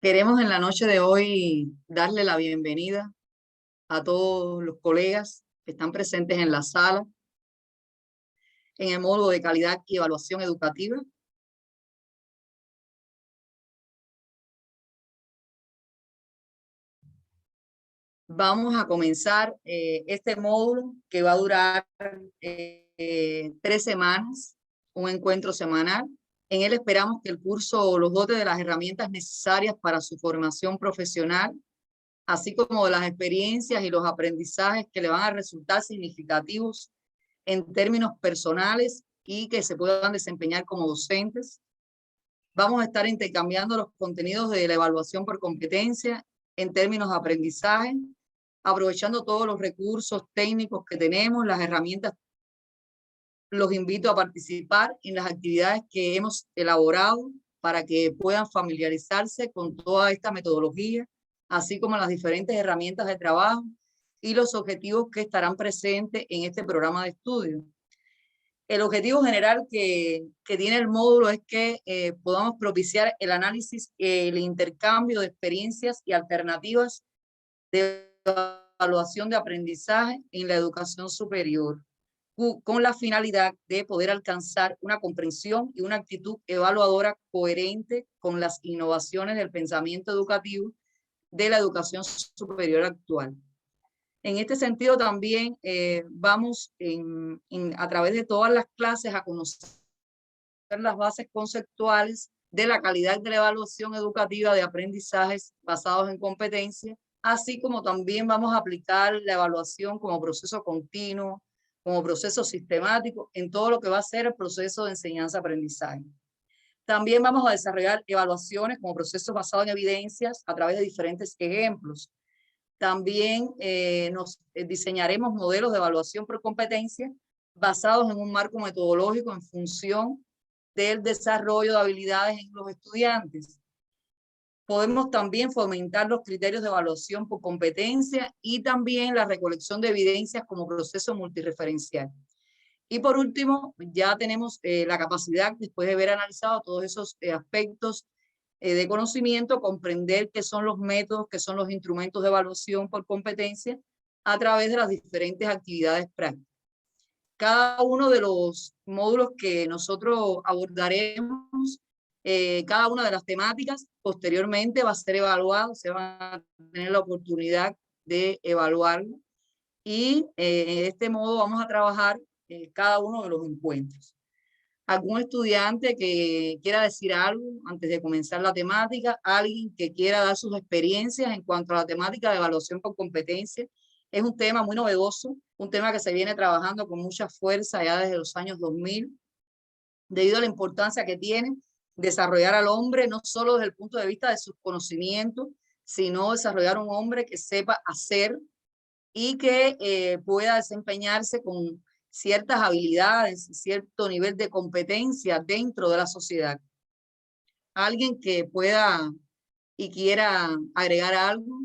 Queremos en la noche de hoy darle la bienvenida a todos los colegas que están presentes en la sala en el módulo de calidad y evaluación educativa. Vamos a comenzar este módulo que va a durar 3 semanas, un encuentro semanal. En él esperamos que el curso los dote de las herramientas necesarias para su formación profesional, así como de las experiencias y los aprendizajes que le van a resultar significativos en términos personales y que se puedan desempeñar como docentes. Vamos a estar intercambiando los contenidos de la evaluación por competencia en términos de aprendizaje, aprovechando todos los recursos técnicos que tenemos, las herramientas. Los invito a participar en las actividades que hemos elaborado para que puedan familiarizarse con toda esta metodología, así como las diferentes herramientas de trabajo y los objetivos que estarán presentes en este programa de estudio. El objetivo general que tiene el módulo es que podamos propiciar el análisis, el intercambio de experiencias y alternativas de evaluación de aprendizaje en la educación superior, con la finalidad de poder alcanzar una comprensión y una actitud evaluadora coherente con las innovaciones del pensamiento educativo de la educación superior actual. En este sentido también vamos a través de todas las clases a conocer las bases conceptuales de la calidad de la evaluación educativa de aprendizajes basados en competencia, así como también vamos a aplicar la evaluación como proceso continuo, como proceso sistemático en todo lo que va a ser el proceso de enseñanza-aprendizaje. También vamos a desarrollar evaluaciones como procesos basados en evidencias a través de diferentes ejemplos. También nos diseñaremos modelos de evaluación por competencia basados en un marco metodológico en función del desarrollo de habilidades en los estudiantes. Podemos también fomentar los criterios de evaluación por competencia y también la recolección de evidencias como proceso multireferencial. Y por último, ya tenemos la capacidad, después de haber analizado todos esos aspectos de conocimiento, comprender qué son los métodos, qué son los instrumentos de evaluación por competencia a través de las diferentes actividades prácticas. Cada uno de los módulos que nosotros abordaremos, cada una de las temáticas, posteriormente va a ser evaluado, se va a tener la oportunidad de evaluarlo y en este modo vamos a trabajar cada uno de los encuentros. ¿Algún estudiante que quiera decir algo antes de comenzar la temática? ¿Alguien que quiera dar sus experiencias en cuanto a la temática de evaluación por competencia? Es un tema muy novedoso, un tema que se viene trabajando con mucha fuerza ya desde los años 2000, debido a la importancia que tiene desarrollar al hombre, no solo desde el punto de vista de sus conocimientos, sino desarrollar un hombre que sepa hacer y que pueda desempeñarse con ciertas habilidades, cierto nivel de competencia dentro de la sociedad. Alguien que pueda y quiera agregar algo.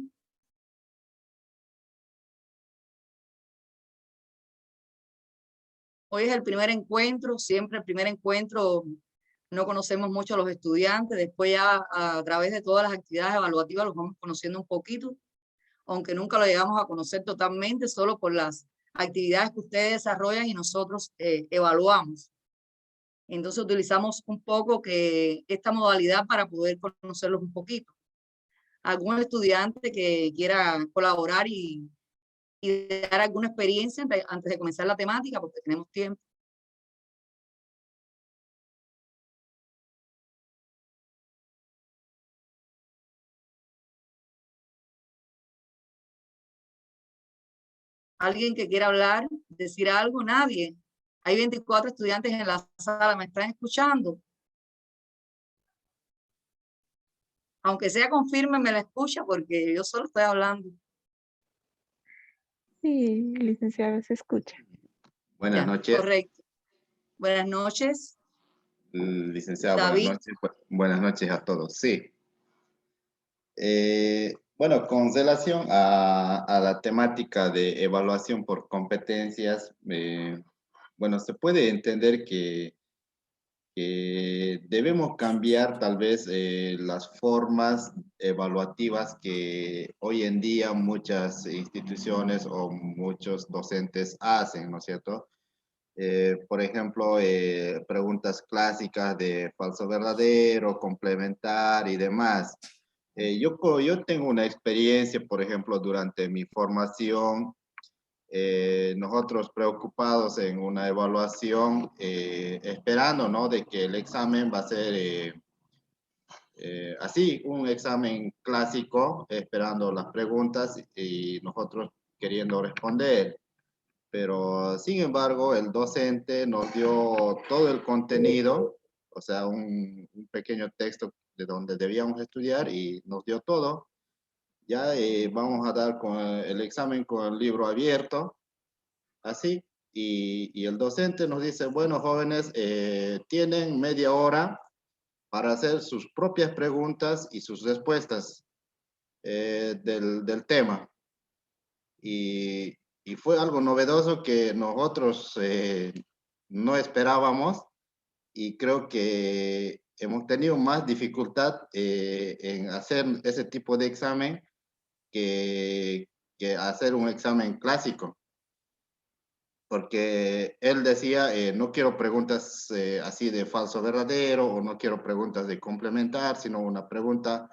Hoy es el primer encuentro, siempre el primer encuentro no conocemos mucho a los estudiantes, después ya a través de todas las actividades evaluativas los vamos conociendo un poquito, aunque nunca lo llegamos a conocer totalmente, solo por las actividades que ustedes desarrollan y nosotros evaluamos. Entonces utilizamos un poco que esta modalidad para poder conocerlos un poquito. ¿Algún estudiante que quiera colaborar y dar alguna experiencia antes de comenzar la temática? Porque tenemos tiempo. ¿Alguien que quiera hablar, decir algo? Nadie. Hay 24 estudiantes en la sala, ¿me están escuchando? Aunque sea confirme, la escucha porque yo solo estoy hablando. Sí, licenciada, se escucha. Buenas noches. Correcto. Buenas noches. Licenciada, David. buenas noches a todos. Sí. Bueno, con relación a la temática de evaluación por competencias, bueno, se puede entender que que debemos cambiar tal vez las formas evaluativas que hoy en día muchas instituciones o muchos docentes hacen, ¿no es cierto? Por ejemplo, preguntas clásicas de falso verdadero, complementar y demás. Yo tengo una experiencia, por ejemplo, durante mi formación, nosotros preocupados en una evaluación, esperando, ¿no? De que el examen va a ser así, un examen clásico, esperando las preguntas y nosotros queriendo responder. Pero, sin embargo, el docente nos dio todo el contenido, o sea, un pequeño texto de donde debíamos estudiar y nos dio todo. Ya vamos a dar con el examen con el libro abierto, así, y el docente nos dice, bueno, jóvenes, tienen media hora para hacer sus propias preguntas y sus respuestas del tema. Y, y fue algo novedoso que nosotros no esperábamos y creo que hemos tenido más dificultad en hacer ese tipo de examen que, que hacer un examen clásico. Porque él decía, no quiero preguntas así de falso verdadero o no quiero preguntas de complementar, sino una pregunta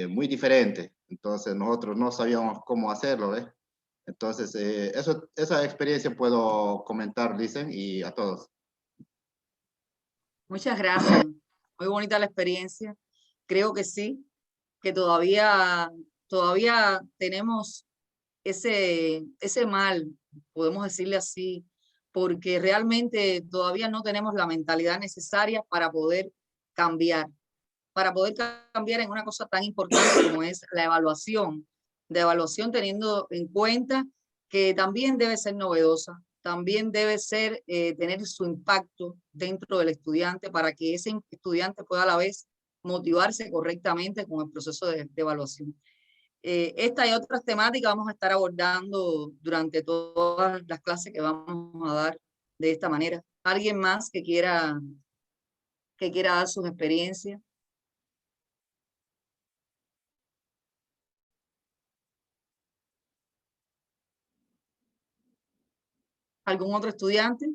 muy diferente. Entonces nosotros no sabíamos cómo hacerlo, ¿ves? Entonces, esa experiencia puedo comentar, dicen, y a todos. Muchas gracias. Muy bonita la experiencia. Creo que sí, que todavía tenemos ese mal, podemos decirle así, porque realmente todavía no tenemos la mentalidad necesaria para poder cambiar en una cosa tan importante como es la evaluación teniendo en cuenta que también debe ser novedosa, también debe ser tener su impacto dentro del estudiante para que ese estudiante pueda a la vez motivarse correctamente con el proceso de evaluación. Esta y otras temáticas vamos a estar abordando durante todas las clases que vamos a dar de esta manera. ¿Alguien más que quiera dar sus experiencias? ¿Algún otro estudiante?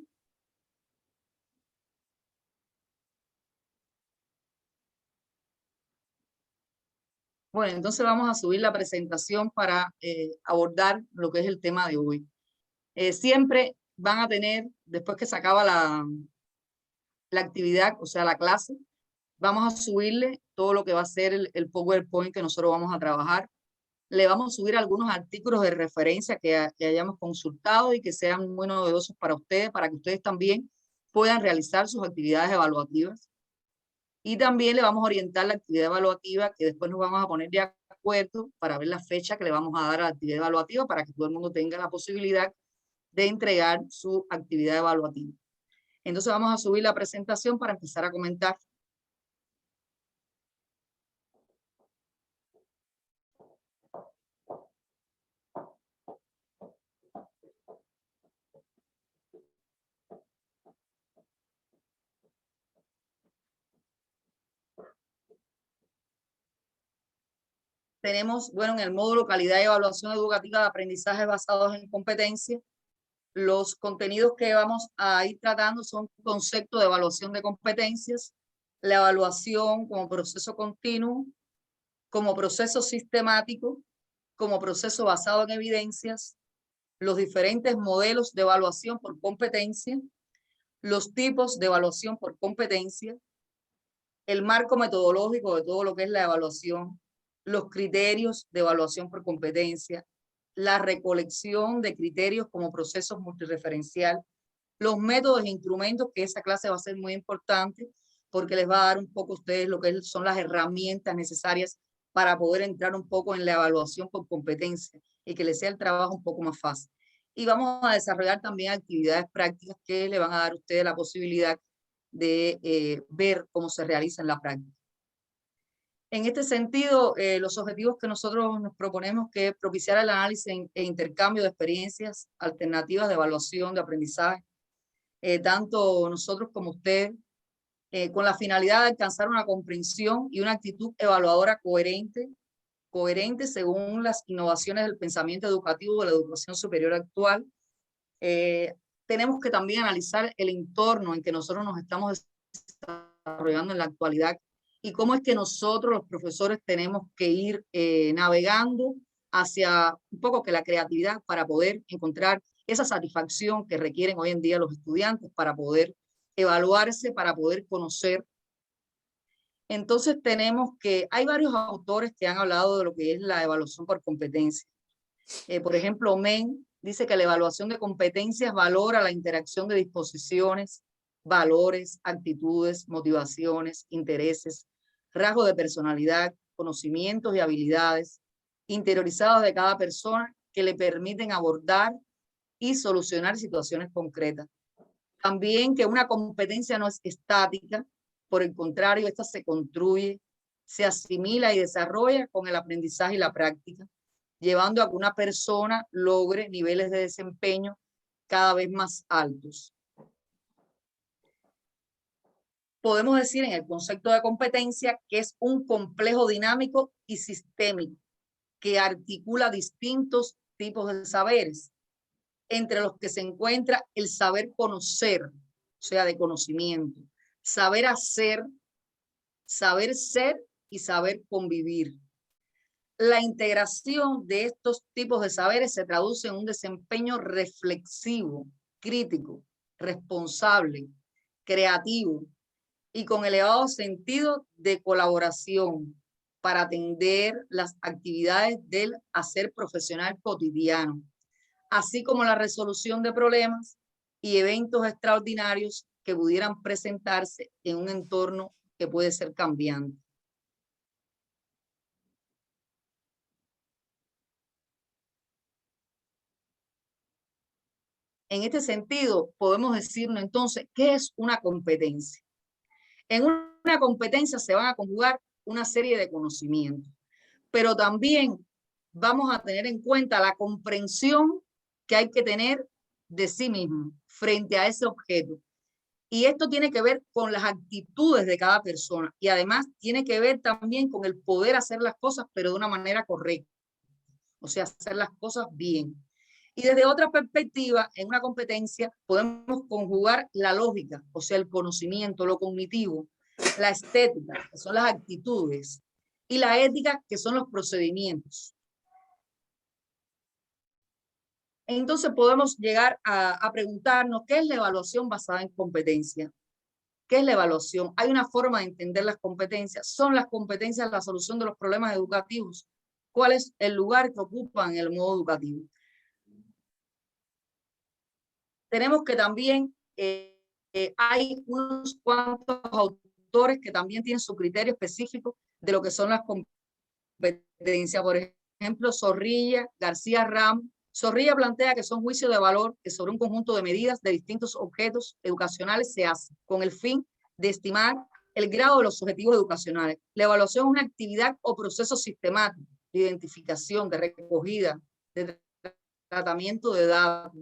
Bueno, entonces vamos a subir la presentación para abordar lo que es el tema de hoy. Siempre van a tener, después que se acaba la actividad, o sea, la clase, vamos a subirle todo lo que va a ser el PowerPoint que nosotros vamos a trabajar. Le vamos a subir algunos artículos de referencia que hayamos consultado y que sean muy novedosos para ustedes, para que ustedes también puedan realizar sus actividades evaluativas. Y también le vamos a orientar la actividad evaluativa, que después nos vamos a poner de acuerdo para ver la fecha que le vamos a dar a la actividad evaluativa para que todo el mundo tenga la posibilidad de entregar su actividad evaluativa. Entonces vamos a subir la presentación para empezar a comentar. Tenemos, bueno, en el módulo calidad y evaluación educativa de aprendizaje basados en competencias. Los contenidos que vamos a ir tratando son conceptos de evaluación de competencias, la evaluación como proceso continuo, como proceso sistemático, como proceso basado en evidencias, los diferentes modelos de evaluación por competencia, los tipos de evaluación por competencia, el marco metodológico de todo lo que es la evaluación, los criterios de evaluación por competencia, la recolección de criterios como procesos multireferencial, los métodos e instrumentos, que esa clase va a ser muy importante porque les va a dar un poco a ustedes lo que son las herramientas necesarias para poder entrar un poco en la evaluación por competencia y que les sea el trabajo un poco más fácil. Y vamos a desarrollar también actividades prácticas que le van a dar a ustedes la posibilidad de ver cómo se realiza en la práctica. En este sentido, los objetivos que nosotros nos proponemos que es propiciar el análisis e intercambio de experiencias alternativas de evaluación de aprendizaje, tanto nosotros como ustedes, con la finalidad de alcanzar una comprensión y una actitud evaluadora coherente según las innovaciones del pensamiento educativo de la educación superior actual. Tenemos que también analizar el entorno en que nosotros nos estamos desarrollando en la actualidad y cómo es que nosotros los profesores tenemos que ir navegando hacia un poco que la creatividad para poder encontrar esa satisfacción que requieren hoy en día los estudiantes para poder evaluarse, para poder conocer. Entonces tenemos que, hay varios autores que han hablado de lo que es la evaluación por competencia. Por ejemplo, Men dice que la evaluación de competencias valora la interacción de disposiciones, valores, actitudes, motivaciones, intereses, rasgos de personalidad, conocimientos y habilidades interiorizados de cada persona que le permiten abordar y solucionar situaciones concretas. También que una competencia no es estática, por el contrario, esta se construye, se asimila y desarrolla con el aprendizaje y la práctica, llevando a que una persona logre niveles de desempeño cada vez más altos. Podemos decir en el concepto de competencia que es un complejo dinámico y sistémico que articula distintos tipos de saberes, entre los que se encuentra el saber conocer, o sea, de conocimiento, saber hacer, saber ser y saber convivir. La integración de estos tipos de saberes se traduce en un desempeño reflexivo, crítico, responsable, creativo y con elevado sentido de colaboración para atender las actividades del hacer profesional cotidiano, así como la resolución de problemas y eventos extraordinarios que pudieran presentarse en un entorno que puede ser cambiante. En este sentido, podemos decirnos entonces, ¿qué es una competencia? En una competencia se van a conjugar una serie de conocimientos, pero también vamos a tener en cuenta la comprensión que hay que tener de sí mismo frente a ese objeto. Y esto tiene que ver con las actitudes de cada persona y además tiene que ver también con el poder hacer las cosas, pero de una manera correcta, o sea, hacer las cosas bien. Y desde otra perspectiva, en una competencia podemos conjugar la lógica, o sea, el conocimiento, lo cognitivo, la estética, que son las actitudes, y la ética, que son los procedimientos. Entonces podemos llegar a preguntarnos, ¿qué es la evaluación basada en competencia? ¿Qué es la evaluación? Hay una forma de entender las competencias. ¿Son las competencias la solución de los problemas educativos? ¿Cuál es el lugar que ocupan en el modo educativo? Tenemos que también, hay unos cuantos autores que también tienen su criterio específico de lo que son las competencias. Por ejemplo, Zorrilla, García Ram. Zorrilla plantea que son juicios de valor que sobre un conjunto de medidas de distintos objetos educacionales se hacen con el fin de estimar el grado de los objetivos educacionales. La evaluación es una actividad o proceso sistemático de identificación, de recogida, de tratamiento de datos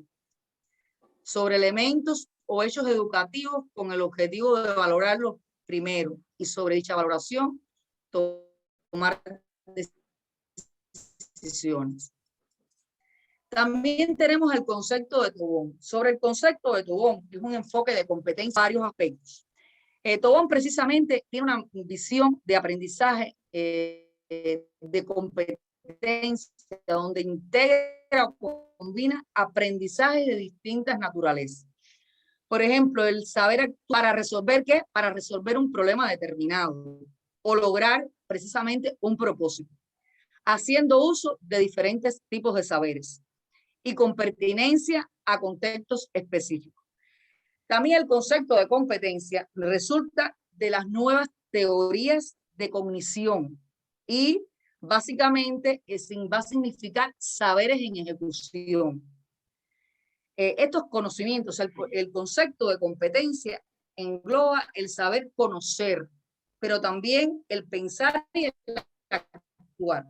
sobre elementos o hechos educativos con el objetivo de valorarlos primero y sobre dicha valoración tomar decisiones. También tenemos el concepto de Tobón. Sobre el concepto de Tobón, que es un enfoque de competencia en varios aspectos. Tobón precisamente tiene una visión de aprendizaje de competencia, donde integra o combina aprendizajes de distintas naturalezas. Por ejemplo, el saber actuar para resolver ¿qué? Para resolver un problema determinado o lograr precisamente un propósito, haciendo uso de diferentes tipos de saberes y con pertinencia a contextos específicos. También el concepto de competencia resulta de las nuevas teorías de cognición y básicamente va a significar saberes en ejecución. Estos conocimientos, el concepto de competencia engloba el saber conocer, pero también el pensar y el actuar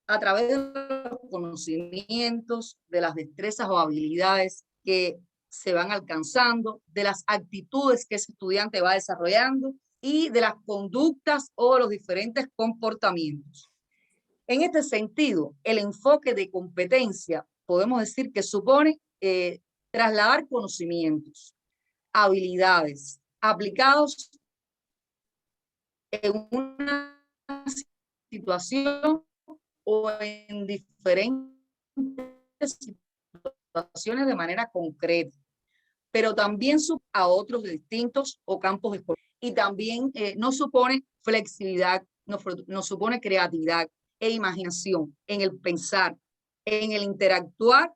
a través de los conocimientos, de las destrezas o habilidades que se van alcanzando, de las actitudes que ese estudiante va desarrollando y de las conductas o los diferentes comportamientos. En este sentido, el enfoque de competencia podemos decir que supone trasladar conocimientos, habilidades aplicados en una situación o en diferentes situaciones de manera concreta, pero también a otros distintos o campos escolares. Y también no supone flexibilidad, no supone creatividad e imaginación en el pensar, en el interactuar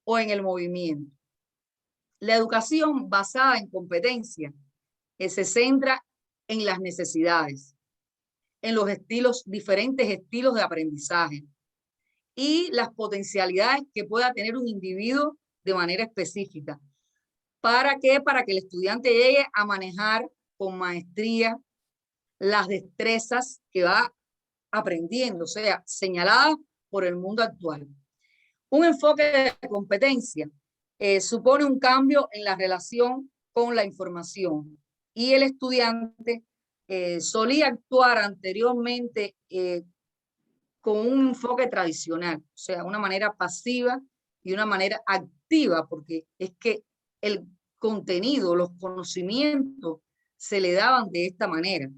o en el movimiento. La educación basada en competencia se centra en las necesidades, en los diferentes estilos de aprendizaje y las potencialidades que pueda tener un individuo de manera específica. ¿Para qué? Para que el estudiante llegue a manejar con maestría las destrezas que va aprendiendo, o sea, señaladas por el mundo actual. Un enfoque de competencia supone un cambio en la relación con la información y el estudiante solía actuar anteriormente con un enfoque tradicional, o sea, una manera pasiva y una manera activa, porque es que el contenido, los conocimientos se le daban de esta manera.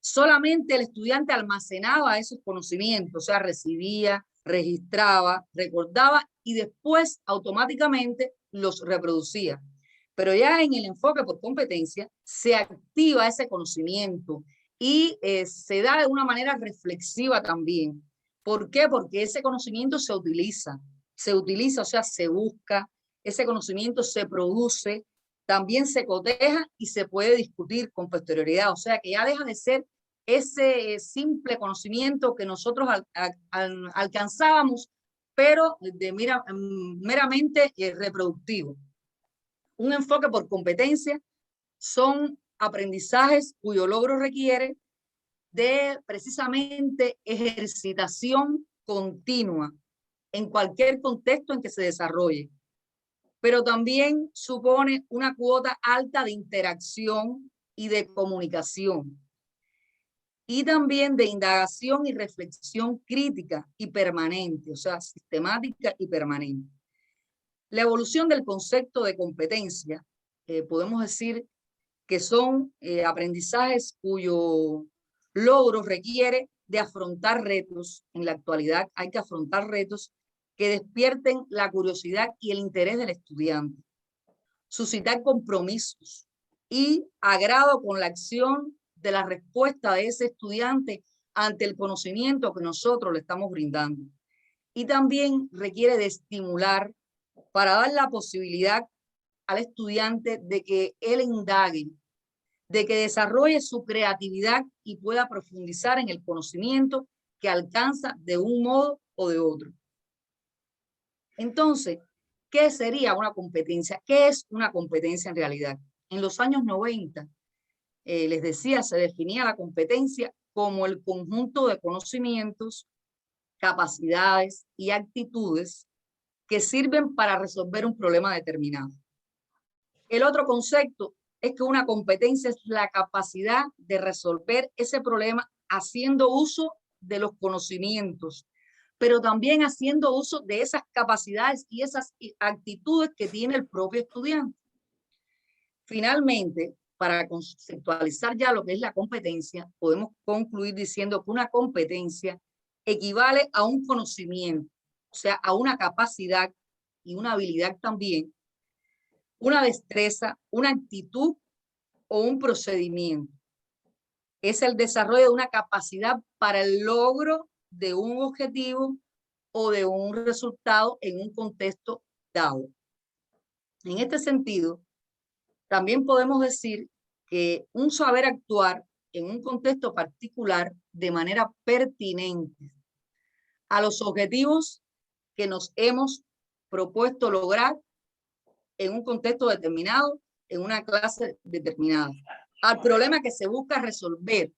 Solamente el estudiante almacenaba esos conocimientos, o sea, recibía, registraba, recordaba y después automáticamente los reproducía. Pero ya en el enfoque por competencia se activa ese conocimiento y se da de una manera reflexiva también. ¿Por qué? Porque ese conocimiento se utiliza, o sea, se busca, ese conocimiento se produce, también se coteja y se puede discutir con posterioridad. O sea, que ya deja de ser ese simple conocimiento que nosotros alcanzábamos, pero meramente reproductivo. Un enfoque por competencia son aprendizajes cuyo logro requiere de precisamente ejercitación continua en cualquier contexto en que se desarrolle, pero también supone una cuota alta de interacción y de comunicación, y también de indagación y reflexión crítica y permanente, o sea, sistemática y permanente. La evolución del concepto de competencia, podemos decir que son aprendizajes cuyo logro requiere de afrontar retos. En la actualidad hay que afrontar retos que despierten la curiosidad y el interés del estudiante, suscitar compromisos y agrado con la acción de la respuesta de ese estudiante ante el conocimiento que nosotros le estamos brindando. Y también requiere de estimular para dar la posibilidad al estudiante de que él indague, de que desarrolle su creatividad y pueda profundizar en el conocimiento que alcanza de un modo o de otro. Entonces, ¿qué sería una competencia? ¿Qué es una competencia en realidad? En los años 90, les decía, se definía la competencia como el conjunto de conocimientos, capacidades y actitudes que sirven para resolver un problema determinado. El otro concepto es que una competencia es la capacidad de resolver ese problema haciendo uso de los conocimientos, pero también haciendo uso de esas capacidades y esas actitudes que tiene el propio estudiante. Finalmente, para conceptualizar ya lo que es la competencia, podemos concluir diciendo que una competencia equivale a un conocimiento, o sea, a una capacidad y una habilidad también, una destreza, una actitud o un procedimiento. Es el desarrollo de una capacidad para el logro de un objetivo o de un resultado en un contexto dado. En este sentido, también podemos decir que un saber actuar en un contexto particular de manera pertinente a los objetivos que nos hemos propuesto lograr en un contexto determinado, en una clase determinada, al problema que se busca resolver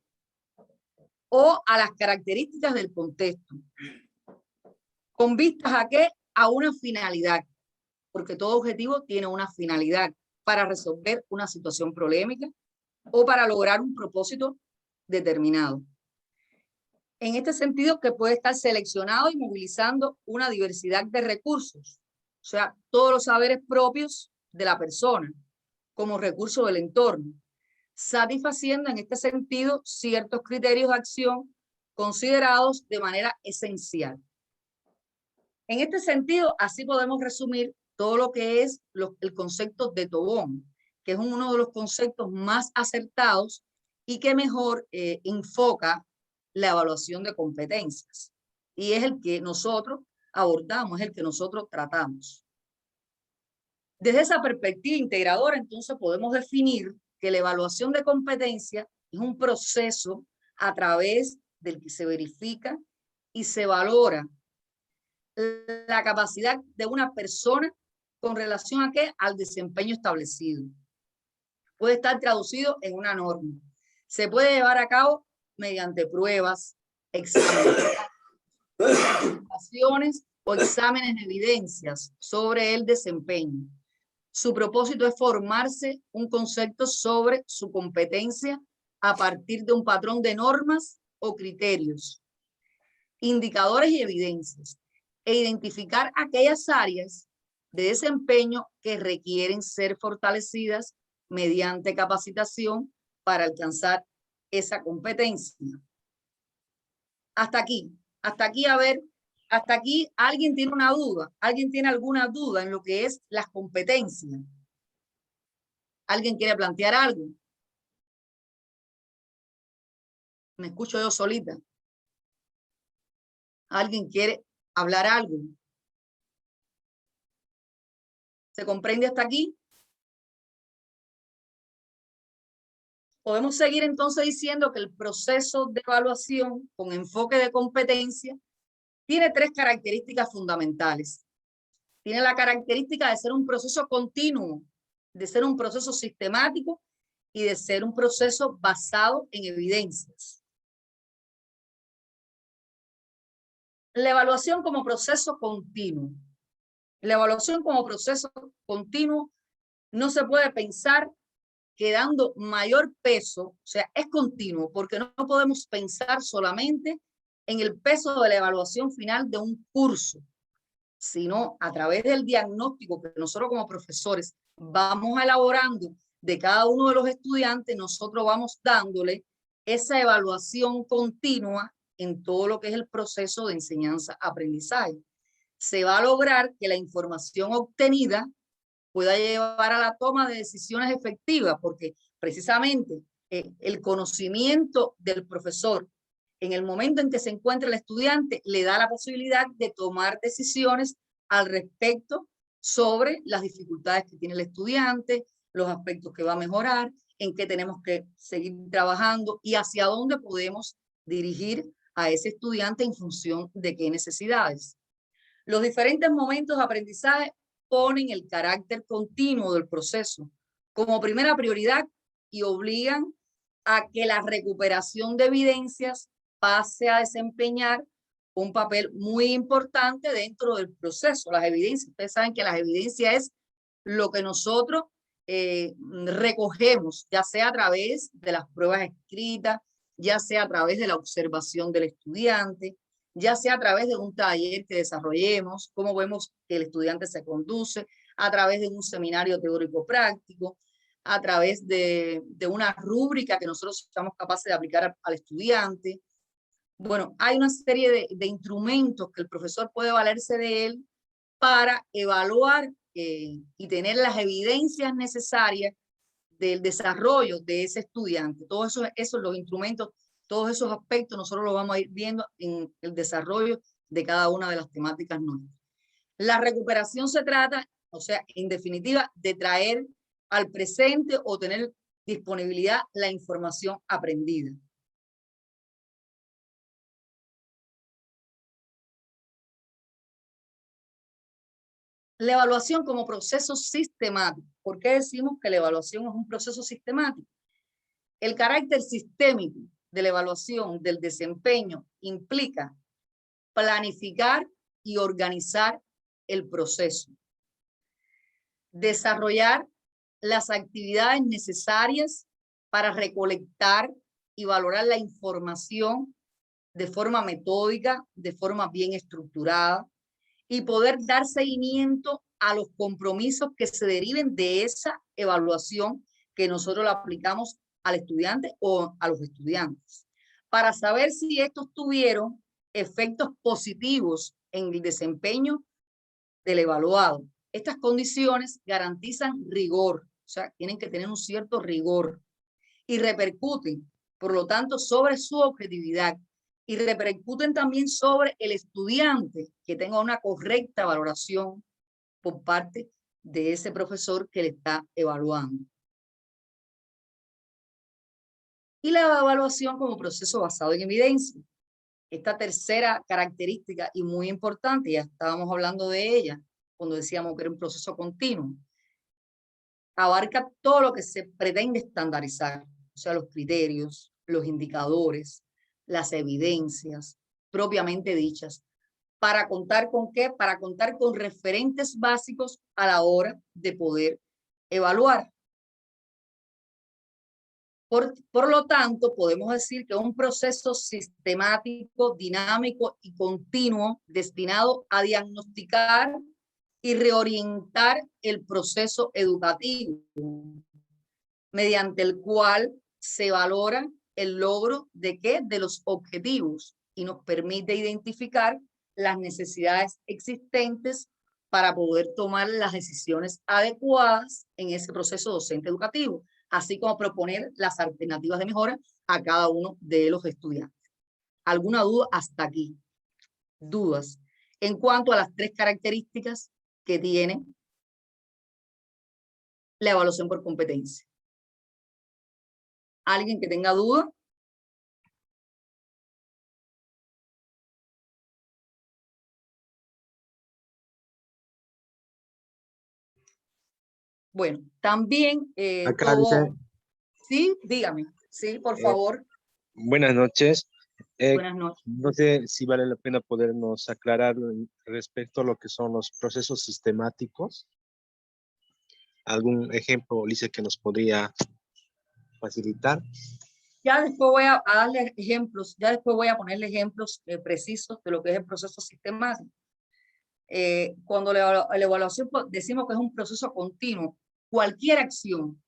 o a las características del contexto. ¿Con vistas a qué? A una finalidad. porque todo objetivo tiene una finalidad para resolver una situación problemática o para lograr un propósito determinado. En este sentido, que puede estar seleccionado y movilizando una diversidad de recursos, o sea, todos los saberes propios de la persona como recurso del entorno, satisfaciendo en este sentido ciertos criterios de acción considerados de manera esencial. En este sentido, así podemos resumir todo lo que es el concepto de Tobón, que es uno de los conceptos más acertados y que mejor enfoca la evaluación de competencias. Y es el que nosotros abordamos, es el que nosotros tratamos. Desde esa perspectiva integradora, entonces podemos definir que la evaluación de competencia es un proceso a través del que se verifica y se valora la capacidad de una persona con relación a qué, al desempeño establecido. Puede estar traducido en una norma. Se puede llevar a cabo mediante pruebas, exámenes, o exámenes de evidencias sobre el desempeño. Su propósito es formarse un concepto sobre su competencia a partir de un patrón de normas o criterios, indicadores y evidencias, e identificar aquellas áreas de desempeño que requieren ser fortalecidas mediante capacitación para alcanzar esa competencia. Hasta aquí, a ver, hasta aquí, ¿alguien tiene una duda? ¿Alguien tiene alguna duda en lo que es las competencias? ¿Alguien quiere plantear algo? ¿Me escucho yo solita? ¿Alguien quiere hablar algo? ¿Se comprende hasta aquí? Podemos seguir entonces diciendo que el proceso de evaluación con enfoque de competencia tiene tres características fundamentales. Tiene la característica de ser un proceso continuo, de ser un proceso sistemático y de ser un proceso basado en evidencias. La evaluación como proceso continuo. La evaluación como proceso continuo no se puede pensar que dando mayor peso, o sea, es continuo, porque no podemos pensar solamente en el peso de la evaluación final de un curso, sino a través del diagnóstico que nosotros como profesores vamos elaborando de cada uno de los estudiantes, nosotros vamos dándole esa evaluación continua en todo lo que es el proceso de enseñanza-aprendizaje. Se va a lograr que la información obtenida pueda llevar a la toma de decisiones efectivas, porque precisamente el conocimiento del profesor en el momento en que se encuentra el estudiante le da la posibilidad de tomar decisiones al respecto sobre las dificultades que tiene el estudiante, los aspectos que va a mejorar, en qué tenemos que seguir trabajando y hacia dónde podemos dirigir a ese estudiante en función de qué necesidades. Los diferentes momentos de aprendizaje ponen el carácter continuo del proceso como primera prioridad y obligan a que la recuperación de evidencias pase a desempeñar un papel muy importante dentro del proceso. Las evidencias, ustedes saben que las evidencias es lo que nosotros recogemos, ya sea a través de las pruebas escritas, ya sea a través de la observación del estudiante, ya sea a través de un taller que desarrollemos, cómo vemos que el estudiante se conduce, a través de un seminario teórico práctico, a través de una rúbrica que nosotros somos capaces de aplicar al estudiante. Bueno, hay una serie de instrumentos que el profesor puede valerse de él para evaluar y tener las evidencias necesarias del desarrollo de ese estudiante. Todos esos los instrumentos, todos esos aspectos nosotros los vamos a ir viendo en el desarrollo de cada una de las temáticas nuestras. La recuperación se trata, o sea, en definitiva, de traer al presente o tener disponibilidad la información aprendida. La evaluación como proceso sistemático. ¿Por qué decimos que la evaluación es un proceso sistemático? El carácter sistémico de la evaluación del desempeño implica planificar y organizar el proceso. desarrollar las actividades necesarias para recolectar y valorar la información de forma metódica, de forma bien estructurada, y poder dar seguimiento a los compromisos que se deriven de esa evaluación que nosotros la aplicamos al estudiante o a los estudiantes, para saber si estos tuvieron efectos positivos en el desempeño del evaluado. Estas condiciones garantizan rigor, o sea, tienen que tener un cierto rigor y repercuten, por lo tanto, sobre su objetividad y repercuten también sobre el estudiante que tenga una correcta valoración por parte de ese profesor que le está evaluando. Y la evaluación como proceso basado en evidencia. Esta tercera característica y muy importante, ya estábamos hablando de ella cuando decíamos que era un proceso continuo, abarca todo lo que se pretende estandarizar, o sea, los criterios, los indicadores, las evidencias propiamente dichas, para contar con qué, para contar con referentes básicos a la hora de poder evaluar. Por lo tanto, podemos decir que es un proceso sistemático, dinámico y continuo destinado a diagnosticar y reorientar el proceso educativo, mediante el cual se valora el logro de qué, de los objetivos, y nos permite identificar las necesidades existentes para poder tomar las decisiones adecuadas en ese proceso docente educativo, así como proponer las alternativas de mejora a cada uno de los estudiantes. ¿Alguna duda hasta aquí? ¿Dudas en cuanto a las tres características que tiene la evaluación por competencia? ¿Alguien que tenga duda? Bueno, también Acá dice, Sí, dígame. Sí, por eh, favor. buenas noches. Buenas noches. No sé si vale la pena podernos aclarar respecto a lo que son los procesos sistemáticos. ¿Algún ejemplo, Lice, que nos podría facilitar? Ya después voy a darle ejemplos, ya después voy a ponerle ejemplos precisos de lo que es el proceso sistemático. Cuando la evaluación decimos que es un proceso continuo, cualquier acción,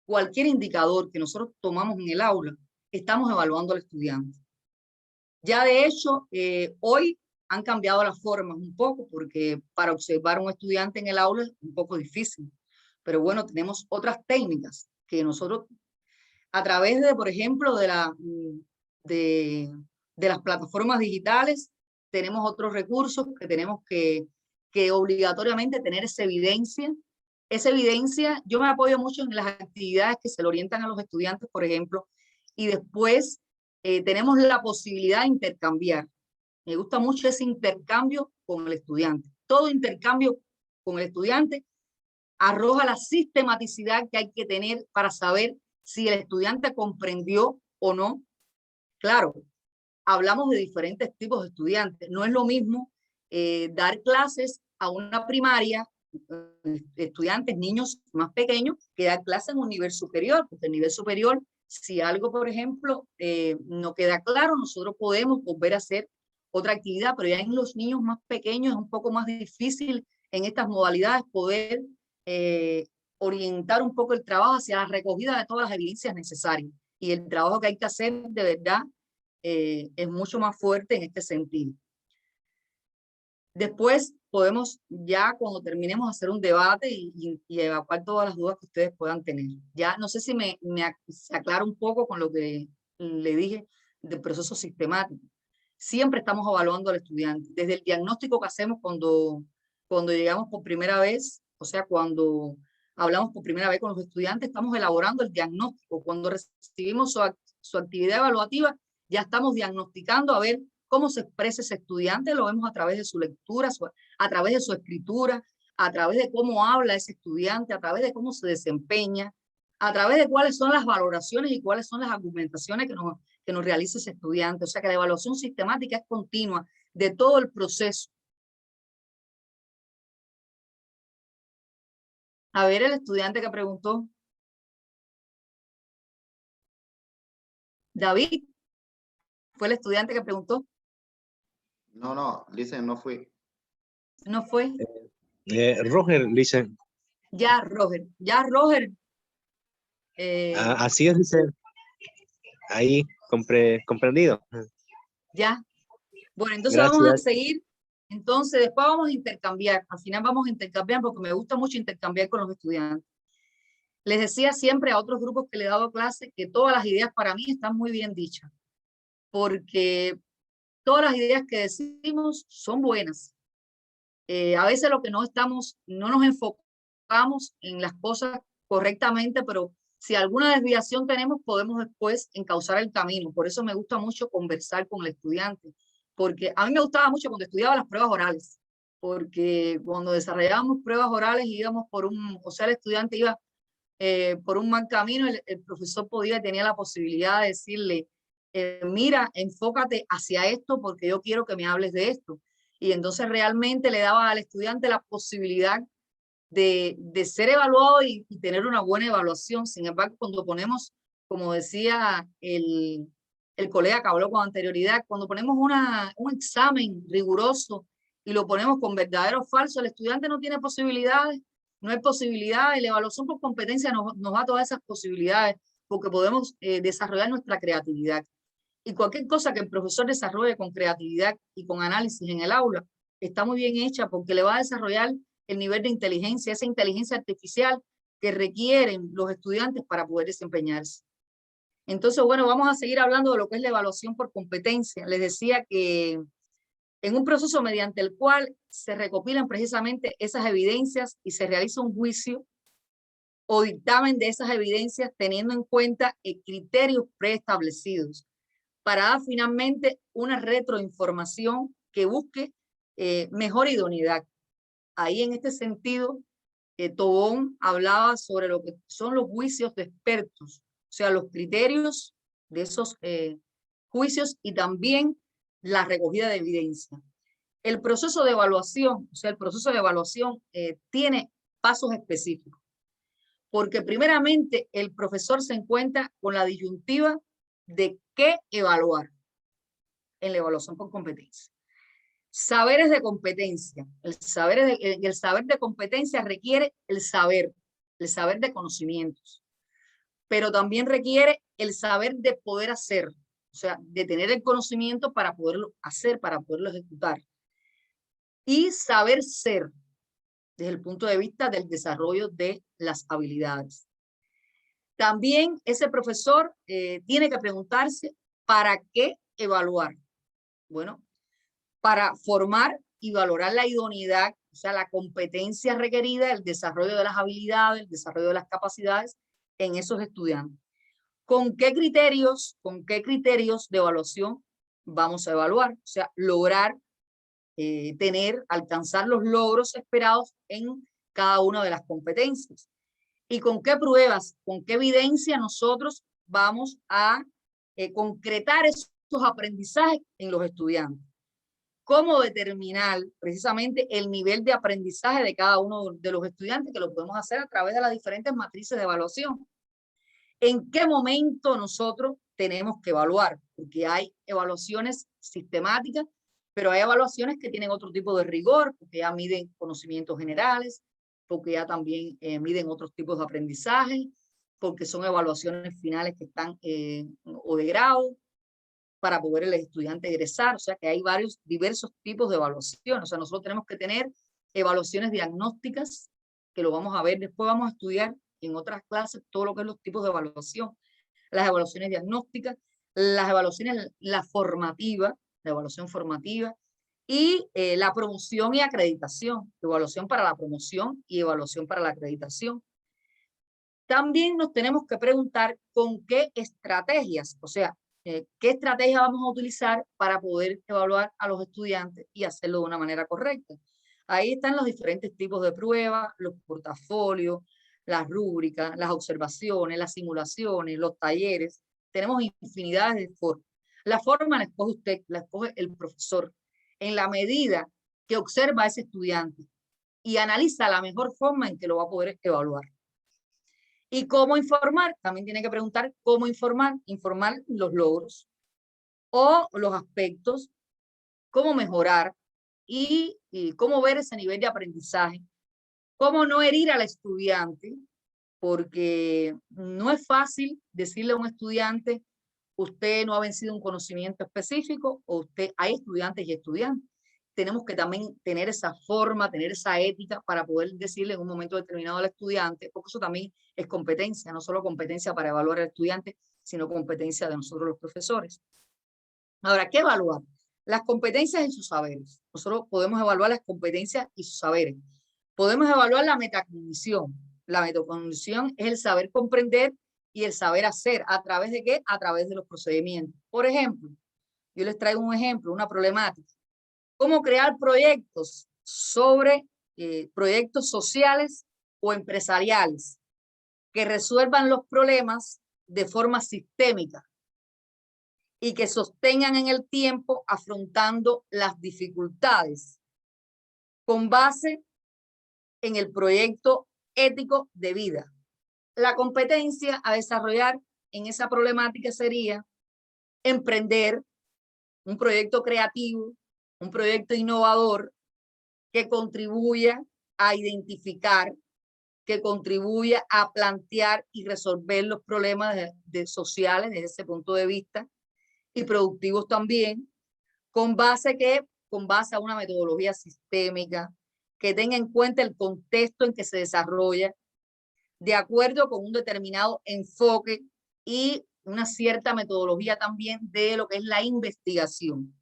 cualquier indicador que nosotros tomamos en el aula, estamos evaluando al estudiante. Ya de hecho, hoy han cambiado las formas un poco, porque para observar a un estudiante en el aula es un poco difícil. Pero bueno, tenemos otras técnicas que nosotros, a través de, por ejemplo, de las plataformas digitales, tenemos otros recursos que tenemos que obligatoriamente tener esa evidencia. Esa evidencia, yo me apoyo mucho en las actividades que se le orientan a los estudiantes, por ejemplo, y después tenemos la posibilidad de intercambiar. Me gusta mucho ese intercambio con el estudiante. Todo intercambio con el estudiante arroja la sistematicidad que hay que tener para saber si el estudiante comprendió o no. Claro, hablamos de diferentes tipos de estudiantes. No es lo mismo dar clases a una primaria, estudiantes, niños más pequeños, que dar clases en un nivel superior, porque el nivel superior, si algo, por ejemplo, no queda claro, nosotros podemos volver a hacer otra actividad, pero ya en los niños más pequeños es un poco más difícil en estas modalidades poder orientar un poco el trabajo hacia la recogida de todas las evidencias necesarias. Y el trabajo que hay que hacer de verdad es mucho más fuerte en este sentido. Después podemos ya cuando terminemos hacer un debate y evacuar todas las dudas que ustedes puedan tener. Ya no sé si se aclara un poco con lo que le dije del proceso sistemático. Siempre estamos evaluando al estudiante. Desde el diagnóstico que hacemos cuando llegamos por primera vez, o sea, cuando hablamos por primera vez con los estudiantes, estamos elaborando el diagnóstico. Cuando recibimos su actividad evaluativa, ya estamos diagnosticando a ver cómo se expresa ese estudiante, lo vemos a través de su lectura, a través de su escritura, a través de cómo habla ese estudiante, a través de cómo se desempeña, a través de cuáles son las valoraciones y cuáles son las argumentaciones que nos realiza ese estudiante. O sea que la evaluación sistemática es continua de todo el proceso. A ver, el estudiante que preguntó. David, fue el estudiante que preguntó. No, Listen, no fui. No fue. Roger, dice, Ya, Roger. Ya, Roger. así es, dice, ahí, comprendido. Ya. Bueno, entonces vamos a Gracias. seguir. Entonces, después vamos a intercambiar. Al final vamos a intercambiar porque me gusta mucho intercambiar con los estudiantes. Les decía siempre a otros grupos que le he dado clase que todas las ideas para mí están muy bien dichas, porque todas las ideas que decimos son buenas. A veces lo que no nos enfocamos en las cosas correctamente, pero si alguna desviación tenemos, podemos después encauzar el camino. Por eso me gusta mucho conversar con el estudiante, porque a mí me gustaba mucho cuando estudiaba las pruebas orales, porque cuando desarrollábamos pruebas orales íbamos o sea, el estudiante iba por un mal camino, el profesor tenía la posibilidad de decirle, mira, enfócate hacia esto porque yo quiero que me hables de esto. Y entonces realmente le daba al estudiante la posibilidad de ser evaluado y tener una buena evaluación. Sin embargo, cuando ponemos, como decía el colega que habló con anterioridad, cuando ponemos un examen riguroso y lo ponemos con verdadero o falso, el estudiante no tiene posibilidades, no hay posibilidades. La evaluación por competencia nos da todas esas posibilidades porque podemos desarrollar nuestra creatividad. Y cualquier cosa que el profesor desarrolle con creatividad y con análisis en el aula está muy bien hecha porque le va a desarrollar el nivel de inteligencia, esa inteligencia artificial que requieren los estudiantes para poder desempeñarse. Entonces, bueno, vamos a seguir hablando de lo que es la evaluación por competencia. Les decía que en un proceso mediante el cual se recopilan precisamente esas evidencias y se realiza un juicio o dictamen de esas evidencias teniendo en cuenta criterios preestablecidos para dar finalmente una retroinformación que busque mejor idoneidad. Ahí en este sentido, Tobón hablaba sobre lo que son los juicios de expertos, o sea, los criterios de esos juicios y también la recogida de evidencia. El proceso de evaluación, o sea, el proceso de evaluación tiene pasos específicos, porque primeramente el profesor se encuentra con la disyuntiva de qué evaluar en la evaluación por competencia. Saberes de competencia. El saber de competencia requiere el saber de conocimientos, pero también requiere el saber de poder hacer, o sea, de tener el conocimiento para poderlo hacer, para poderlo ejecutar. Y saber ser, desde el punto de vista del desarrollo de las habilidades. También ese profesor tiene que preguntarse, ¿para qué evaluar? Bueno, para formar y valorar la idoneidad, o sea, la competencia requerida, el desarrollo de las habilidades, el desarrollo de las capacidades en esos estudiantes. ¿Con qué criterios de evaluación vamos a evaluar? O sea, lograr alcanzar los logros esperados en cada una de las competencias. ¿Y con qué pruebas, con qué evidencia nosotros vamos a concretar esos aprendizajes en los estudiantes? ¿Cómo determinar precisamente el nivel de aprendizaje de cada uno de los estudiantes? Que lo podemos hacer a través de las diferentes matrices de evaluación. ¿En qué momento nosotros tenemos que evaluar? Porque hay evaluaciones sistemáticas, pero hay evaluaciones que tienen otro tipo de rigor, porque ya miden conocimientos generales, porque ya también miden otros tipos de aprendizaje, porque son evaluaciones finales que están o de grado, para poder el estudiante egresar. O sea que hay diversos tipos de evaluación. O sea, nosotros tenemos que tener evaluaciones diagnósticas, que lo vamos a ver, después vamos a estudiar en otras clases todo lo que es los tipos de evaluación. Las evaluaciones diagnósticas, las evaluaciones, la evaluación formativa y la promoción y acreditación, evaluación para la promoción y evaluación para la acreditación. También nos tenemos que preguntar con qué estrategias, o sea, qué estrategia vamos a utilizar para poder evaluar a los estudiantes y hacerlo de una manera correcta. Ahí están los diferentes tipos de pruebas, los portafolios, las rúbricas, las observaciones, las simulaciones, los talleres. Tenemos infinidades de formas. La forma la escoge usted, la escoge el profesor, en la medida que observa a ese estudiante. y analiza la mejor forma en que lo va a poder evaluar. Y cómo informar, también tiene que preguntar cómo informar los logros o los aspectos, cómo mejorar y cómo ver ese nivel de aprendizaje, cómo no herir al estudiante, porque no es fácil decirle a un estudiante, usted no ha vencido un conocimiento específico, o usted, hay estudiantes y estudiantes. Tenemos que también tener esa forma, tener esa ética para poder decirle en un momento determinado al estudiante, porque eso también es competencia, no solo competencia para evaluar al estudiante, sino competencia de nosotros los profesores. Ahora, ¿qué evaluar? Las competencias y sus saberes. Nosotros podemos evaluar las competencias y sus saberes. Podemos evaluar la metacognición. La metacognición es el saber comprender y el saber hacer. ¿A través de qué? A través de los procedimientos. Por ejemplo, yo les traigo un ejemplo, una problemática. ¿Cómo crear proyectos sobre proyectos sociales o empresariales que resuelvan los problemas de forma sistémica y que sostengan en el tiempo afrontando las dificultades con base en el proyecto ético de vida? La competencia a desarrollar en esa problemática sería emprender un proyecto creativo, un proyecto innovador que contribuya a identificar, que contribuya a plantear y resolver los problemas sociales desde ese punto de vista y productivos también, con base a una metodología sistémica que tenga en cuenta el contexto en que se desarrolla, de acuerdo con un determinado enfoque y una cierta metodología también de lo que es la investigación.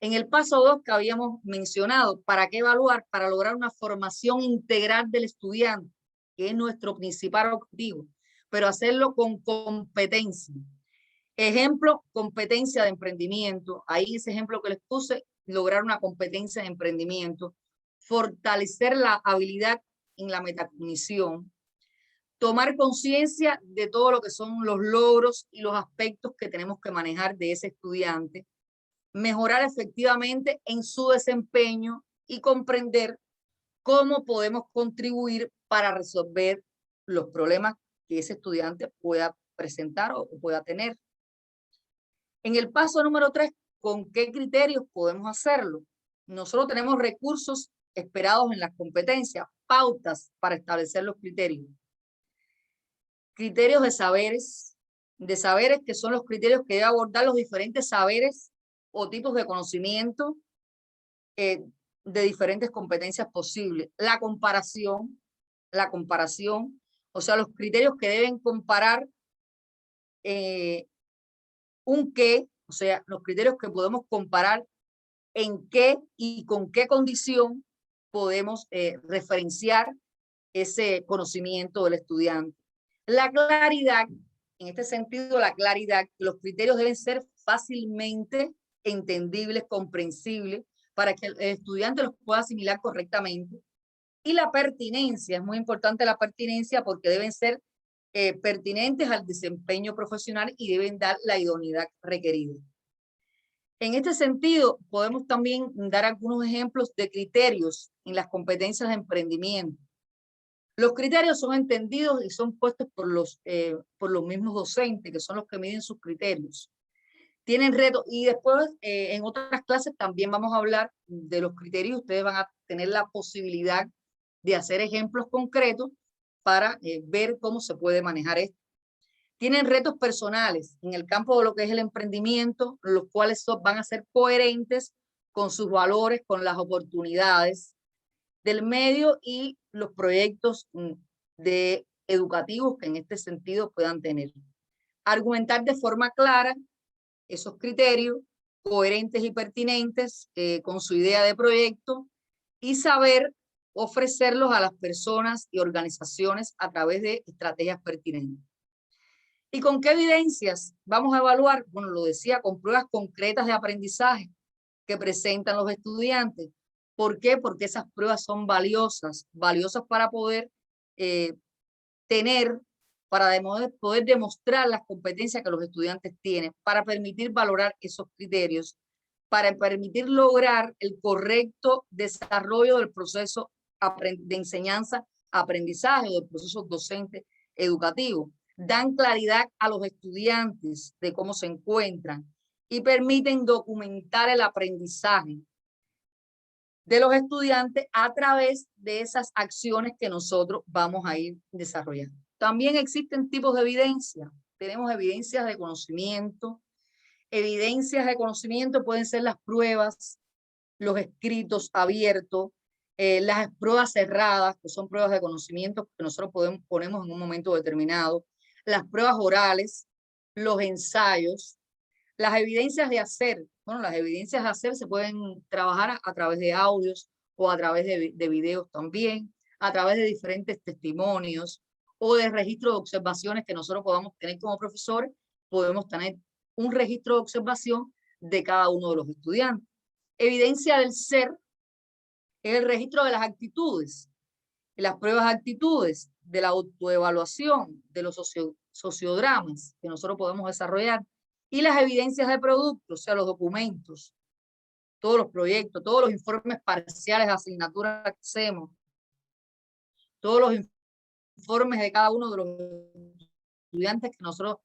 En el paso 2 que habíamos mencionado, ¿para qué evaluar? Para lograr una formación integral del estudiante, que es nuestro principal objetivo, pero hacerlo con competencia. Ejemplo, competencia de emprendimiento. Ahí ese ejemplo que les puse, lograr una competencia de emprendimiento, fortalecer la habilidad en la metacognición, tomar conciencia de todo lo que son los logros y los aspectos que tenemos que manejar de ese estudiante, mejorar efectivamente en su desempeño y comprender cómo podemos contribuir para resolver los problemas que ese estudiante pueda presentar o pueda tener. En el paso número 3, ¿con qué criterios podemos hacerlo? Nosotros tenemos recursos esperados en las competencias, pautas para establecer los criterios. Criterios de saberes que son los criterios que debe abordar los diferentes saberes o tipos de conocimiento de diferentes competencias posibles. La comparación, o sea, los criterios que deben comparar un qué, o sea, los criterios que podemos comparar en qué y con qué condición podemos referenciar ese conocimiento del estudiante. La claridad, en este sentido, la claridad, los criterios deben ser fácilmente entendibles, comprensibles, para que el estudiante los pueda asimilar correctamente. Y la pertinencia, es muy importante la pertinencia porque deben ser pertinentes al desempeño profesional y deben dar la idoneidad requerida. En este sentido, podemos también dar algunos ejemplos de criterios en las competencias de emprendimiento. Los criterios son entendidos y son puestos por los mismos docentes, que son los que miden sus criterios. Tienen retos y después en otras clases también vamos a hablar de los criterios. Ustedes van a tener la posibilidad de hacer ejemplos concretos para ver cómo se puede manejar esto. Tienen retos personales en el campo de lo que es el emprendimiento, los cuales van a ser coherentes con sus valores, con las oportunidades del medio y los proyectos educativos que en este sentido puedan tener. Argumentar de forma clara esos criterios, coherentes y pertinentes con su idea de proyecto, y saber ofrecerlos a las personas y organizaciones a través de estrategias pertinentes. ¿Y con qué evidencias vamos a evaluar? Bueno, lo decía, con pruebas concretas de aprendizaje que presentan los estudiantes. ¿Por qué? Porque esas pruebas son valiosas para poder poder demostrar las competencias que los estudiantes tienen, para permitir valorar esos criterios, para permitir lograr el correcto desarrollo del proceso de enseñanza, aprendizaje o de procesos docentes educativos. Dan claridad a los estudiantes de cómo se encuentran y permiten documentar el aprendizaje de los estudiantes a través de esas acciones que nosotros vamos a ir desarrollando. También existen tipos de evidencia. Tenemos evidencias de conocimiento. Evidencias de conocimiento pueden ser las pruebas, los escritos abiertos, las pruebas cerradas, que son pruebas de conocimiento que nosotros ponemos en un momento determinado, las pruebas orales, los ensayos, las evidencias de hacer. Bueno, las evidencias de hacer se pueden trabajar a través de audios o a través de videos también, a través de diferentes testimonios o de registros de observaciones que nosotros podamos tener como profesores. Podemos tener un registro de observación de cada uno de los estudiantes. Evidencia del ser es el registro de las actitudes, las pruebas de actitudes, de la autoevaluación, de los sociodramas que nosotros podemos desarrollar, y las evidencias de productos, o sea, los documentos, todos los proyectos, todos los informes parciales de asignatura que hacemos, todos los informes de cada uno de los estudiantes que nosotros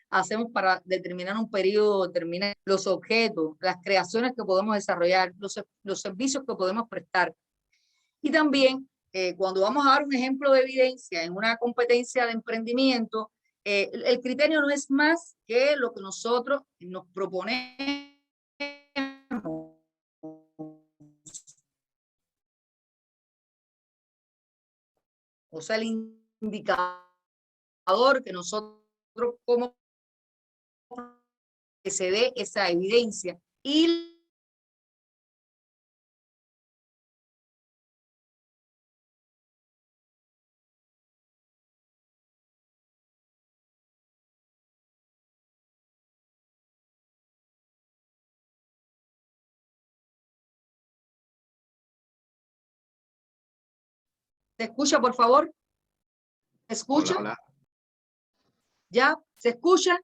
hacemos para determinar un periodo, determinar los objetos, las creaciones que podemos desarrollar, los servicios que podemos prestar. Y también, cuando vamos a dar un ejemplo de evidencia en una competencia de emprendimiento, el criterio no es más que lo que nosotros nos proponemos. O sea, el indicador que nosotros como que se dé esa evidencia y ¿se escucha, por favor? ¿Se escucha? Hola, hola. ¿Ya? ¿Se escucha?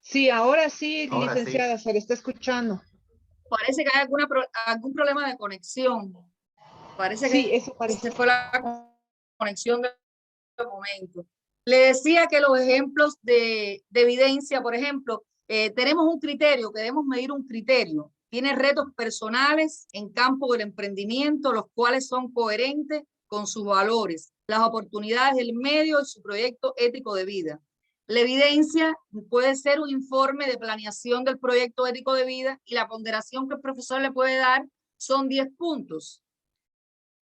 Sí, ahora sí, Ahora sí. licenciada, se le está escuchando. Parece que hay algún problema de conexión. Parece Sí, que eso parece. se fue la conexión del momento. Le decía que los ejemplos de evidencia, por ejemplo, tenemos un criterio, queremos medir un criterio. Tiene retos personales en campo del emprendimiento, los cuales son coherentes con sus valores, las oportunidades del medio y su proyecto ético de vida. La evidencia puede ser un informe de planeación del proyecto ético de vida y la ponderación que el profesor le puede dar son 10 puntos.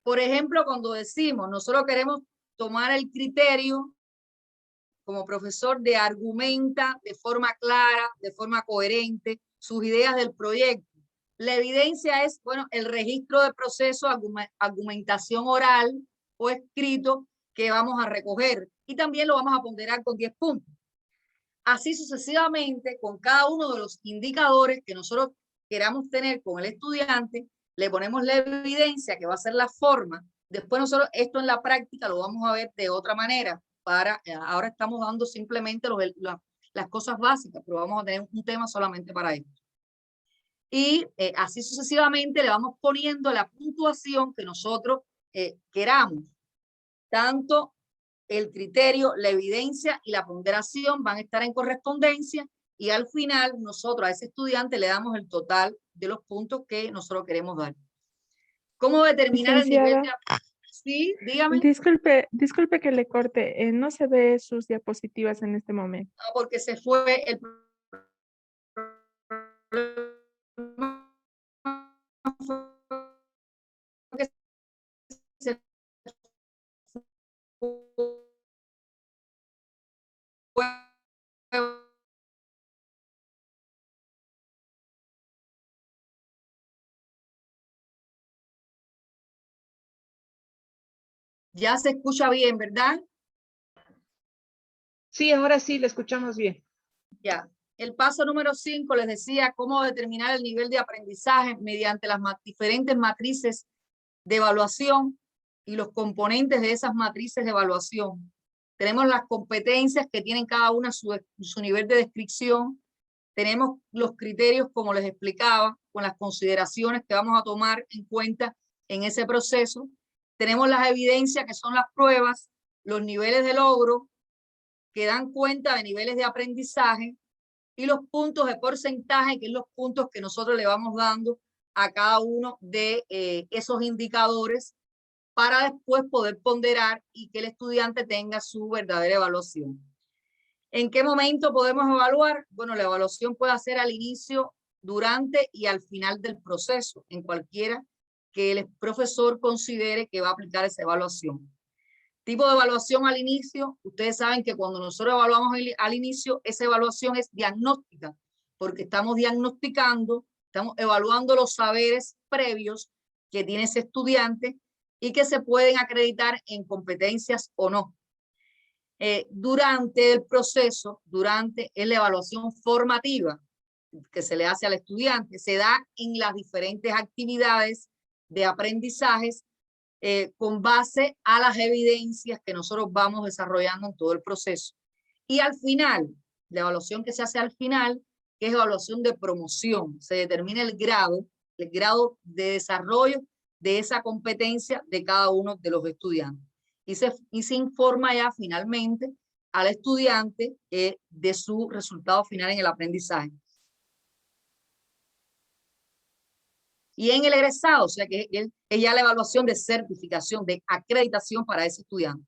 Por ejemplo, cuando decimos, nosotros queremos tomar el criterio como profesor de argumenta de forma clara, de forma coherente, sus ideas del proyecto. La evidencia es, bueno, el registro de proceso, argumentación oral o escrito que vamos a recoger y también lo vamos a ponderar con 10 puntos. Así sucesivamente, con cada uno de los indicadores que nosotros queramos tener con el estudiante, le ponemos la evidencia que va a ser la forma. Después nosotros esto en la práctica lo vamos a ver de otra manera. Ahora estamos dando simplemente las cosas básicas, pero vamos a tener un tema solamente para esto. Y así sucesivamente le vamos poniendo la puntuación que nosotros queramos. Tanto el criterio, la evidencia y la ponderación van a estar en correspondencia y al final nosotros a ese estudiante le damos el total de los puntos que nosotros queremos dar. ¿Cómo determinar el nivel de... Sí, dígame. Disculpe que le corte. No se ve sus diapositivas en este momento. No, porque se fue el... Ya se escucha bien, ¿verdad? Sí, ahora sí, le escuchamos bien. Ya. El paso número 5 les decía cómo determinar el nivel de aprendizaje mediante las diferentes matrices de evaluación y los componentes de esas matrices de evaluación. Tenemos las competencias que tienen cada una su nivel de descripción. Tenemos los criterios, como les explicaba, con las consideraciones que vamos a tomar en cuenta en ese proceso. Tenemos las evidencias, que son las pruebas, los niveles de logro, que dan cuenta de niveles de aprendizaje, y los puntos de porcentaje, que es los puntos que nosotros le vamos dando a cada uno de esos indicadores para después poder ponderar y que el estudiante tenga su verdadera evaluación. ¿En qué momento podemos evaluar? Bueno, la evaluación puede ser al inicio, durante y al final del proceso, en cualquiera que el profesor considere que va a aplicar esa evaluación. Tipo de evaluación al inicio, ustedes saben que cuando nosotros evaluamos al inicio, esa evaluación es diagnóstica, porque estamos diagnosticando, estamos evaluando los saberes previos que tiene ese estudiante y que se pueden acreditar en competencias o no. Durante el proceso, es la evaluación formativa que se le hace al estudiante, se da en las diferentes actividades de aprendizajes con base a las evidencias que nosotros vamos desarrollando en todo el proceso. Y al final, la evaluación que se hace al final, que es evaluación de promoción, se determina el grado de desarrollo de esa competencia de cada uno de los estudiantes. Y se informa ya finalmente al estudiante de su resultado final en el aprendizaje. Y en el egresado, o sea que es ya la evaluación de certificación, de acreditación para ese estudiante.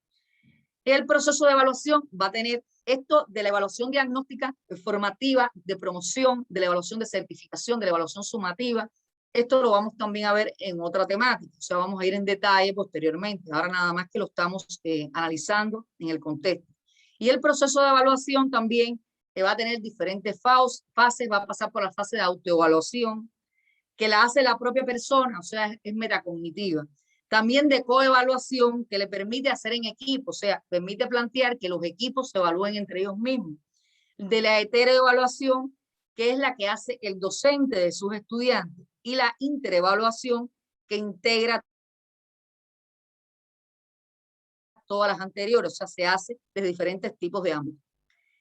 El proceso de evaluación va a tener esto de la evaluación diagnóstica, formativa, de promoción, de la evaluación de certificación, de la evaluación sumativa. Esto lo vamos también a ver en otra temática, o sea, vamos a ir en detalle posteriormente. Ahora nada más que lo estamos analizando en el contexto. Y el proceso de evaluación también va a tener diferentes fases, va a pasar por la fase de autoevaluación, que la hace la propia persona, o sea, es metacognitiva. También de coevaluación, que le permite hacer en equipo, o sea, permite plantear que los equipos se evalúen entre ellos mismos. De la heteroevaluación, que es la que hace el docente de sus estudiantes, y la interevaluación, que integra todas las anteriores, o sea, se hace desde diferentes tipos de ámbitos.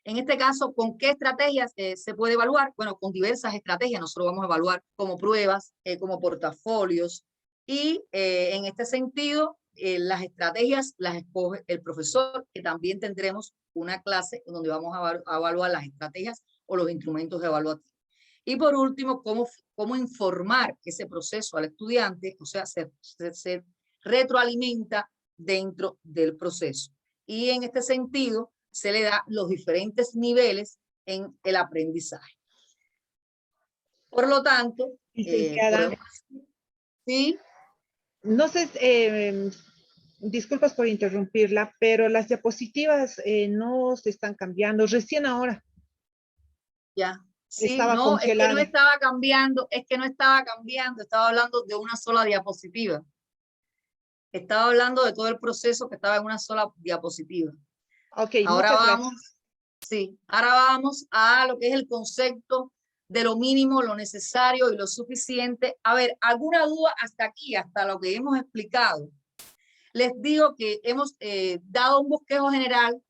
En este caso, ¿con qué estrategias se puede evaluar? Bueno, con diversas estrategias. Nosotros vamos a evaluar como pruebas, como portafolios, y en este sentido, las estrategias las escoge el profesor, que también tendremos una clase en donde vamos a evaluar las estrategias o los instrumentos evaluativos. Y por último, cómo informar ese proceso al estudiante, o sea, se retroalimenta dentro del proceso. Y en este sentido, se le da los diferentes niveles en el aprendizaje. Por lo tanto, licenciada, sí. No sé, disculpas por interrumpirla, pero las diapositivas no se están cambiando, recién ahora. Ya. Sí, Estaba no, congelada. es que no estaba cambiando, estaba hablando de una sola diapositiva. Estaba hablando de todo el proceso que estaba en una sola diapositiva. Ok, ahora muchas vamos, gracias. Sí, ahora vamos a lo que es el concepto de lo mínimo, lo necesario y lo suficiente. A ver, ¿alguna duda hasta aquí, hasta lo que hemos explicado? Les digo que hemos dado un bosquejo general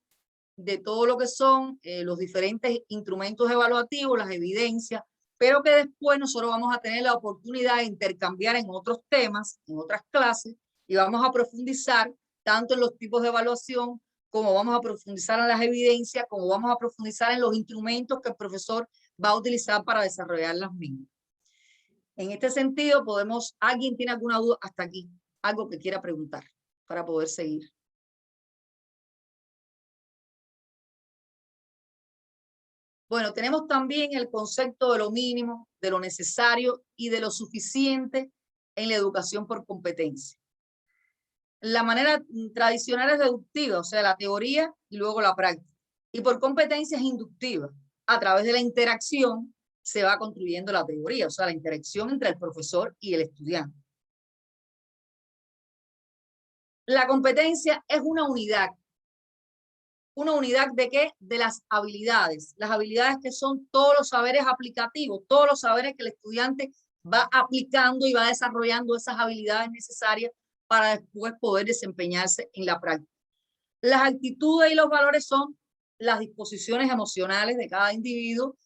de todo lo que son los diferentes instrumentos evaluativos, las evidencias, pero que después nosotros vamos a tener la oportunidad de intercambiar en otros temas, en otras clases, y vamos a profundizar tanto en los tipos de evaluación, como vamos a profundizar en las evidencias, como vamos a profundizar en los instrumentos que el profesor va a utilizar para desarrollar las mismas. En este sentido, ¿alguien tiene alguna duda hasta aquí? Algo que quiera preguntar para poder seguir. Bueno, tenemos también el concepto de lo mínimo, de lo necesario y de lo suficiente en la educación por competencia. La manera tradicional es deductiva, o sea, la teoría y luego la práctica. Y por competencia es inductiva. A través de la interacción se va construyendo la teoría, o sea, la interacción entre el profesor y el estudiante. La competencia es una unidad. ¿Una unidad de qué? De las habilidades. Las habilidades que son todos los saberes aplicativos, todos los saberes que el estudiante va aplicando y va desarrollando esas habilidades necesarias para después poder desempeñarse en la práctica. Las actitudes y los valores son las disposiciones emocionales de cada individuo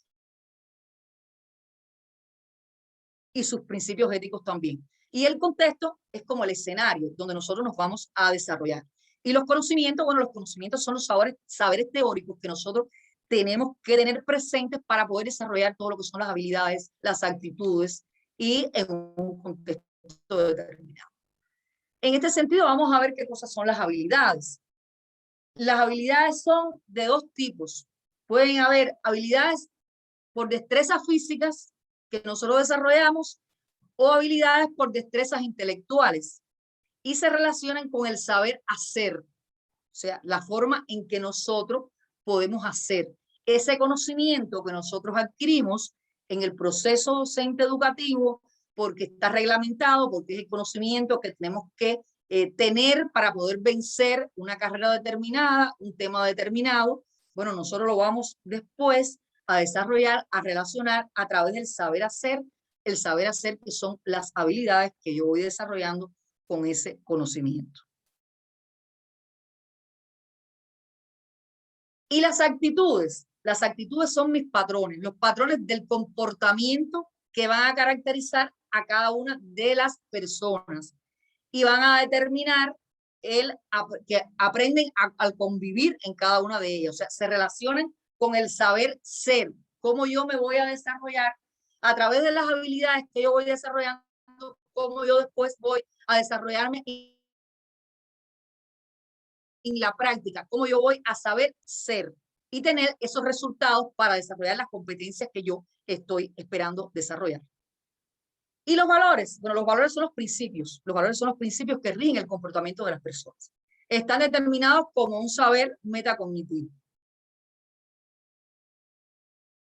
y sus principios éticos también. Y el contexto es como el escenario donde nosotros nos vamos a desarrollar. Y los conocimientos, bueno, los conocimientos son los saberes teóricos que nosotros tenemos que tener presentes para poder desarrollar todo lo que son las habilidades, las actitudes y en un contexto determinado. En este sentido, vamos a ver qué cosas son las habilidades. Las habilidades son de dos tipos. Pueden haber habilidades por destrezas físicas que nosotros desarrollamos o habilidades por destrezas intelectuales y se relacionan con el saber hacer, o sea, la forma en que nosotros podemos hacer ese conocimiento que nosotros adquirimos en el proceso docente educativo, porque está reglamentado, porque es el conocimiento que tenemos que tener para poder vencer una carrera determinada, un tema determinado. Bueno, nosotros lo vamos después a desarrollar, a relacionar a través del saber hacer, el saber hacer que son las habilidades que yo voy desarrollando con ese conocimiento. Y las actitudes son mis patrones, los patrones del comportamiento que van a caracterizar a cada una de las personas y van a determinar que aprenden al convivir en cada una de ellas, o sea, se relacionan con el saber ser, cómo yo me voy a desarrollar a través de las habilidades que yo voy desarrollando, cómo yo después voy a desarrollarme en la práctica, cómo yo voy a saber ser y tener esos resultados para desarrollar las competencias que yo estoy esperando desarrollar. Y los valores, bueno, los valores son los principios que rigen el comportamiento de las personas. Están determinados como un saber metacognitivo.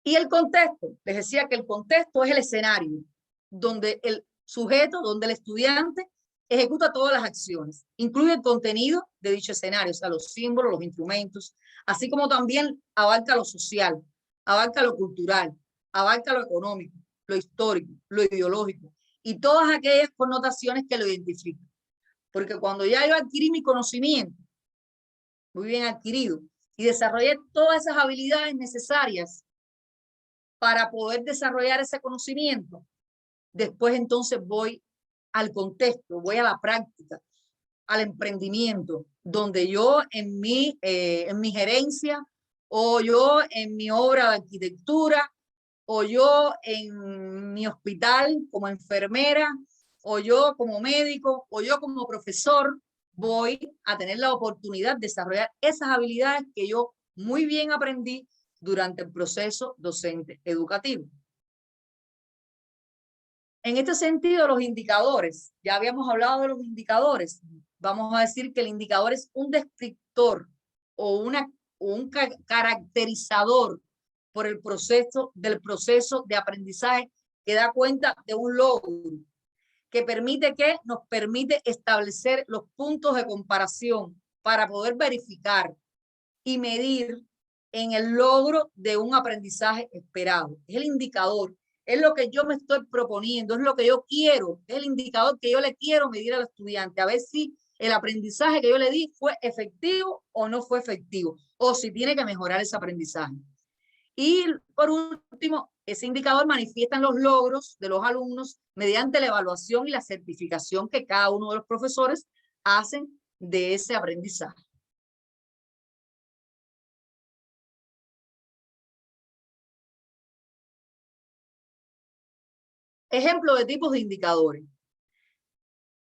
Y el contexto, les decía que el contexto es el escenario donde el sujeto, donde el estudiante ejecuta todas las acciones, incluye el contenido de dicho escenario, o sea, los símbolos, los instrumentos, así como también abarca lo social, abarca lo cultural, abarca lo económico, lo histórico, lo ideológico y todas aquellas connotaciones que lo identifican. Porque cuando ya yo adquirí mi conocimiento, muy bien adquirido, y desarrollé todas esas habilidades necesarias para poder desarrollar ese conocimiento, después entonces voy al contexto, voy a la práctica, al emprendimiento, donde yo en mi gerencia o yo en mi obra de arquitectura o yo en mi hospital como enfermera o yo como médico o yo como profesor, voy a tener la oportunidad de desarrollar esas habilidades que yo muy bien aprendí durante el proceso docente educativo. En este sentido, los indicadores, ya habíamos hablado de los indicadores, vamos a decir que el indicador es un descriptor o un caracterizador por el proceso de aprendizaje que da cuenta de un logro, que nos permite establecer los puntos de comparación para poder verificar y medir en el logro de un aprendizaje esperado. Es el indicador, es lo que yo me estoy proponiendo, es lo que yo quiero, es el indicador que yo le quiero medir al estudiante, a ver si el aprendizaje que yo le di fue efectivo o no fue efectivo, o si tiene que mejorar ese aprendizaje. Y por último, ese indicador manifiesta los logros de los alumnos mediante la evaluación y la certificación que cada uno de los profesores hacen de ese aprendizaje. Ejemplo de tipos de indicadores.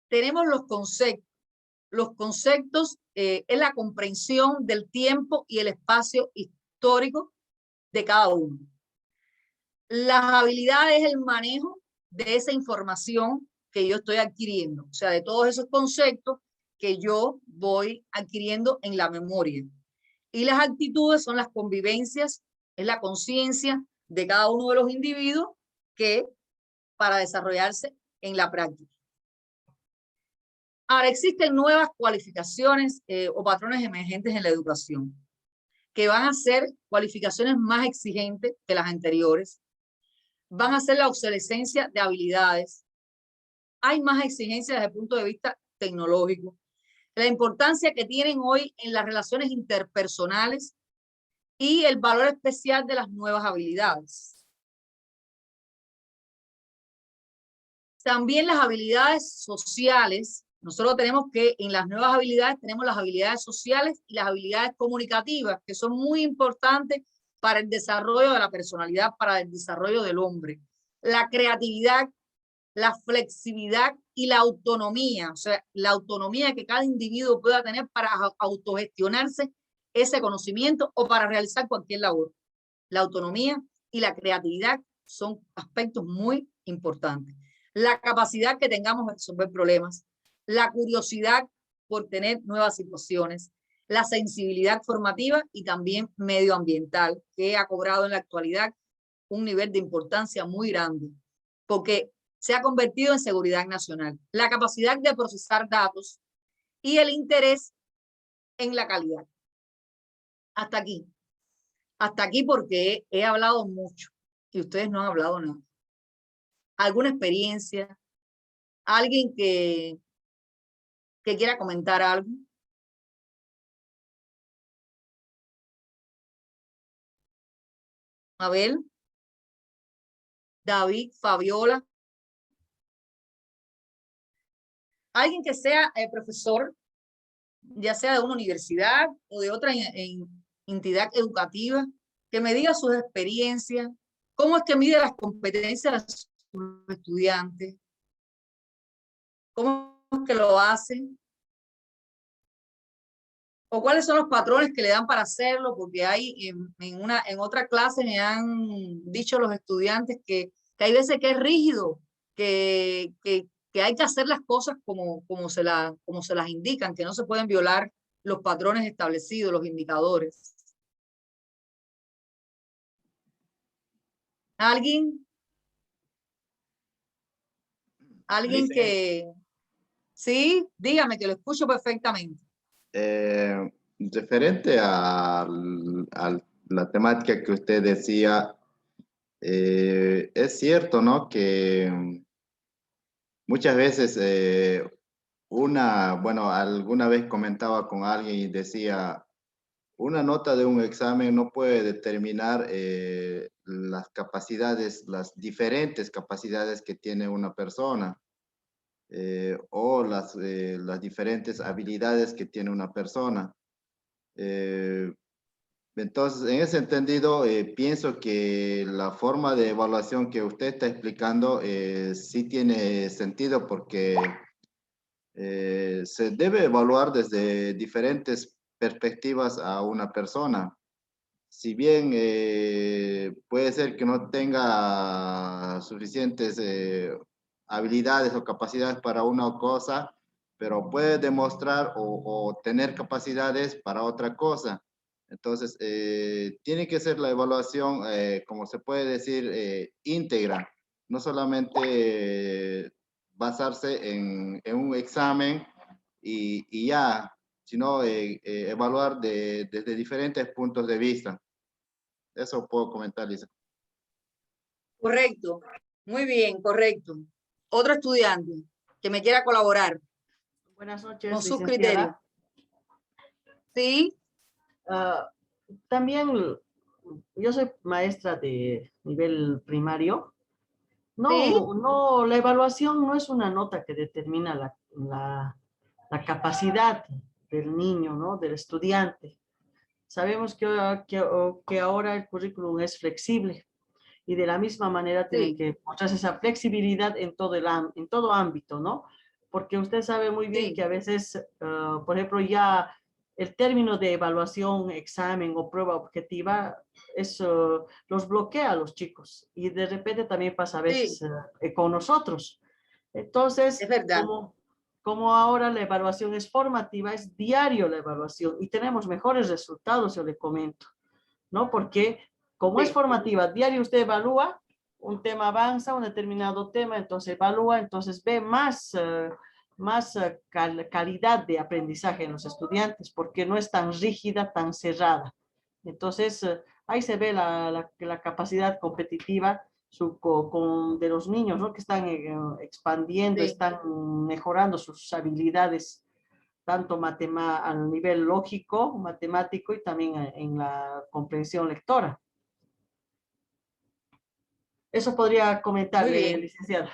Tenemos los conceptos. Los conceptos es la comprensión del tiempo y el espacio histórico de cada uno. Las habilidades es el manejo de esa información que yo estoy adquiriendo, o sea, de todos esos conceptos que yo voy adquiriendo en la memoria. Y las actitudes son las convivencias, es la conciencia de cada uno de los individuos que para desarrollarse en la práctica. Ahora, existen nuevas cualificaciones o patrones emergentes en la educación que van a ser cualificaciones más exigentes que las anteriores, van a ser la obsolescencia de habilidades, hay más exigencias desde el punto de vista tecnológico, la importancia que tienen hoy en las relaciones interpersonales y el valor especial de las nuevas habilidades. También las habilidades sociales. Nosotros tenemos que, en las nuevas habilidades, tenemos las habilidades sociales y las habilidades comunicativas, que son muy importantes para el desarrollo de la personalidad, para el desarrollo del hombre. La creatividad, la flexibilidad y la autonomía, o sea, la autonomía que cada individuo pueda tener para autogestionarse ese conocimiento o para realizar cualquier labor. La autonomía y la creatividad son aspectos muy importantes. La capacidad que tengamos de resolver problemas, la curiosidad por tener nuevas situaciones, la sensibilidad formativa y también medioambiental, que ha cobrado en la actualidad un nivel de importancia muy grande, porque se ha convertido en seguridad nacional. La capacidad de procesar datos y el interés en la calidad. Hasta aquí. Hasta aquí porque he hablado mucho y ustedes no han hablado nada. ¿Alguna experiencia? ¿Alguien que quiera comentar algo? Abel, David, Fabiola. Alguien que sea profesor, ya sea de una universidad o de otra entidad educativa, que me diga sus experiencias, cómo es que mide las competencias de sus estudiantes, cómo es que lo hacen, o cuáles son los patrones que le dan para hacerlo, porque hay en otra clase me han dicho los estudiantes que hay veces que es rígido, que hay que hacer las cosas como se las indican, que no se pueden violar los patrones establecidos, los indicadores. ¿Alguien? ¿Alguien que...? Sí, dígame que lo escucho perfectamente. Referente a la temática que usted decía, es cierto, ¿no? Que muchas veces bueno, alguna vez comentaba con alguien y decía, una nota de un examen no puede determinar las capacidades, las diferentes capacidades que tiene una persona. O las diferentes habilidades que tiene una persona. Entonces, en ese entendido, pienso que la forma de evaluación que usted está explicando sí tiene sentido porque se debe evaluar desde diferentes perspectivas a una persona. Si bien puede ser que no tenga suficientes habilidades o capacidades para una cosa, pero puede demostrar o tener capacidades para otra cosa. Entonces, tiene que ser la evaluación, como se puede decir, íntegra, no solamente basarse en un examen y ya, sino evaluar desde diferentes puntos de vista. Eso puedo comentar, Lisa. Correcto, muy bien, correcto. Otro estudiante que me quiera colaborar Buenas noches, con sus criterios. licenciada. Sí, También yo soy maestra de nivel primario. sí, No, la evaluación no es una nota que determina la capacidad del niño, ¿no? Del estudiante. Sabemos que ahora el currículum es flexible y de la misma manera tiene sí, que mostrarse esa flexibilidad en todo ámbito, ¿no? Porque usted sabe muy bien sí, que a veces, por ejemplo, ya el término de evaluación, examen o prueba objetiva, eso los bloquea a los chicos y de repente también pasa a sí, veces con nosotros. es Entonces, verdad. como ahora la evaluación es formativa, es diario la evaluación y tenemos mejores resultados, yo le comento, ¿no? Porque como es Sí, formativa, diario usted evalúa, un tema avanza, un determinado tema, entonces evalúa, entonces ve más calidad de aprendizaje en los estudiantes, porque no es tan rígida, tan cerrada. Entonces, ahí se ve la capacidad competitiva de los niños, ¿no? Que están expandiendo, sí, están mejorando sus habilidades tanto a nivel lógico, matemático y también en la comprensión lectora. Eso podría muy comentarle, bien, licenciada.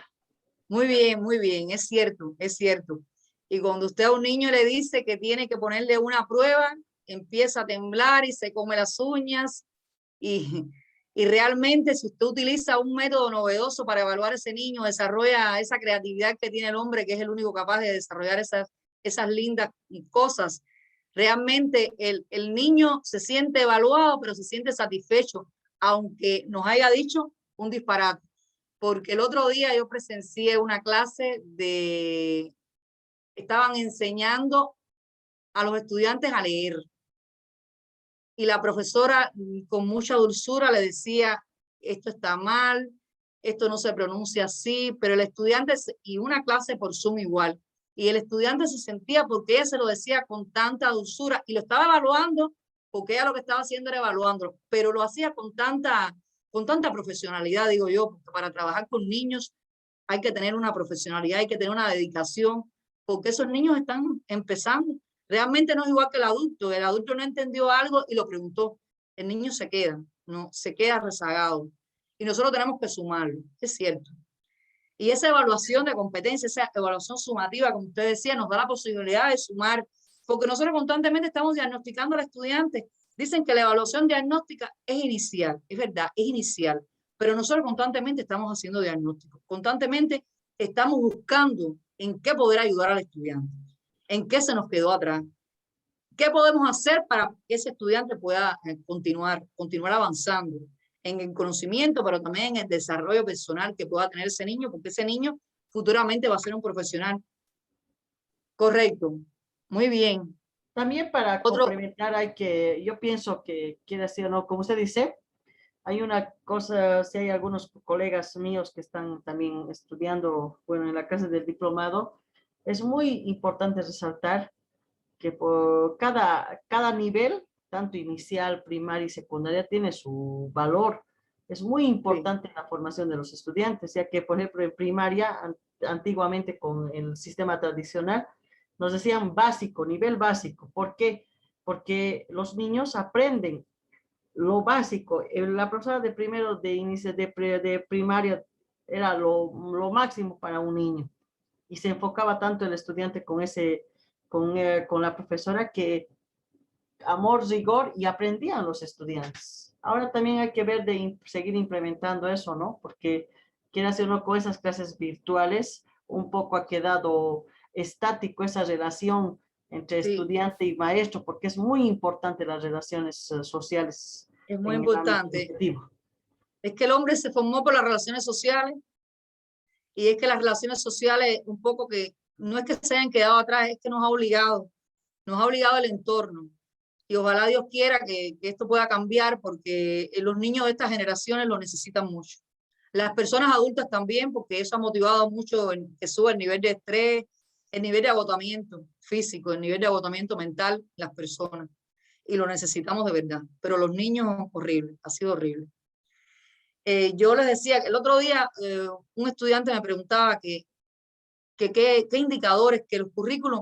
muy bien, es cierto, es cierto. Y cuando usted a un niño le dice que tiene que ponerle una prueba, empieza a temblar y se come las uñas. Y, y realmente si usted utiliza un método novedoso para evaluar a ese niño, desarrolla esa creatividad que tiene el hombre, que es el único capaz de desarrollar esas lindas cosas. Realmente el niño se siente evaluado, pero se siente satisfecho, aunque nos haya dicho un disparate. Porque el otro día yo presencié una clase estaban enseñando a los estudiantes a leer. Y la profesora con mucha dulzura le decía, esto está mal, esto no se pronuncia así, pero el estudiante, y una clase por Zoom igual, y el estudiante se sentía porque ella se lo decía con tanta dulzura y lo estaba evaluando porque ella lo que estaba haciendo era evaluándolo, pero lo hacía con tanta profesionalidad, digo yo, porque para trabajar con niños hay que tener una profesionalidad, hay que tener una dedicación, porque esos niños están empezando. Realmente no es igual que el adulto no entendió algo y lo preguntó, el niño se queda, no, se queda rezagado y nosotros tenemos que sumarlo, es cierto. Y esa evaluación de competencia, esa evaluación sumativa, como usted decía, nos da la posibilidad de sumar, porque nosotros constantemente estamos diagnosticando al estudiante. Dicen que la evaluación diagnóstica es inicial, es verdad, es inicial, pero nosotros constantemente estamos haciendo diagnósticos, constantemente estamos buscando en qué poder ayudar al estudiante, en qué se nos quedó atrás, qué podemos hacer para que ese estudiante pueda continuar avanzando en el conocimiento, pero también en el desarrollo personal que pueda tener ese niño, porque ese niño futuramente va a ser un profesional. Correcto, muy bien. También para Otro, complementar hay que, yo pienso que, quiere decir o no, como usted dice, hay una cosa, si hay algunos colegas míos que están también estudiando, bueno, en la clase del diplomado, es muy importante resaltar que por cada nivel, tanto inicial, primaria y secundaria, tiene su valor. Es muy sí, importante la formación de los estudiantes, ya que, por ejemplo, en primaria, antiguamente con el sistema tradicional, nos decían básico, nivel básico. ¿Por qué? Porque los niños aprenden lo básico. La profesora de primero de inicio de primaria era lo máximo para un niño y se enfocaba tanto el estudiante con la profesora que amor, rigor y aprendían los estudiantes. Ahora también hay que ver de seguir implementando eso, ¿no? Porque quiere hacer uno con esas clases virtuales, un poco ha quedado estático esa relación entre sí, estudiante y maestro, porque es muy importante las relaciones sociales es muy en el ámbito importante. educativo. Es que el hombre se formó por las relaciones sociales y es que las relaciones sociales un poco que no es que se hayan quedado atrás, es que nos ha obligado el entorno. Y ojalá Dios quiera que esto pueda cambiar porque los niños de estas generaciones lo necesitan mucho. Las personas adultas también, porque eso ha motivado mucho que suba el nivel de estrés, el nivel de agotamiento físico, el nivel de agotamiento mental, las personas. Y lo necesitamos de verdad. Pero los niños, horrible, ha sido horrible. Yo les decía que el otro día un estudiante me preguntaba qué indicadores, que los currículos,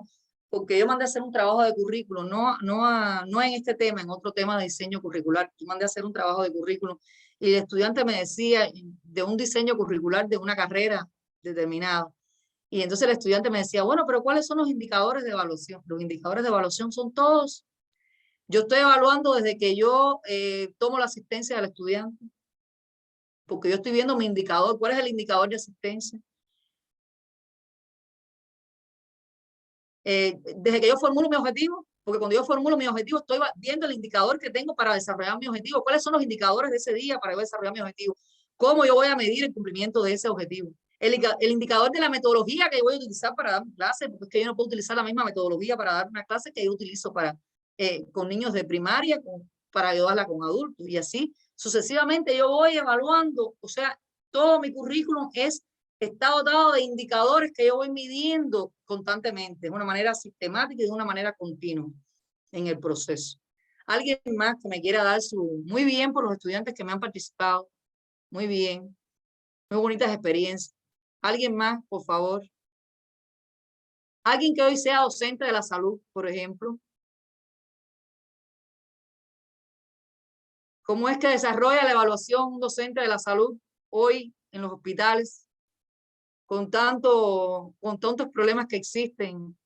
porque yo mandé a hacer un trabajo de currículum, no en este tema, en otro tema de diseño curricular. Yo mandé a hacer un trabajo de currículum y el estudiante me decía de un diseño curricular de una carrera determinada. Y entonces el estudiante me decía, bueno, pero ¿cuáles son los indicadores de evaluación? Los indicadores de evaluación son todos. Yo estoy evaluando desde que yo tomo la asistencia del estudiante, porque yo estoy viendo mi indicador. ¿Cuál es el indicador de asistencia? Desde que yo formulo mi objetivo, porque cuando yo formulo mi objetivo estoy viendo el indicador que tengo para desarrollar mi objetivo. ¿Cuáles son los indicadores de ese día para yo desarrollar mi objetivo? ¿Cómo yo voy a medir el cumplimiento de ese objetivo? El indicador de la metodología que yo voy a utilizar para dar mi clase, porque es que yo no puedo utilizar la misma metodología para dar una clase que yo utilizo con niños de primaria, para ayudarla con adultos. Y así sucesivamente yo voy evaluando, o sea, todo mi currículum está dotado de indicadores que yo voy midiendo constantemente, de una manera sistemática y de una manera continua en el proceso. Alguien más que me quiera dar muy bien por los estudiantes que me han participado, muy bien, muy bonitas experiencias. Alguien más, por favor. Alguien que hoy sea docente de la salud, por ejemplo. ¿Cómo es que desarrolla la evaluación un docente de la salud hoy en los hospitales? con tantos problemas que existen.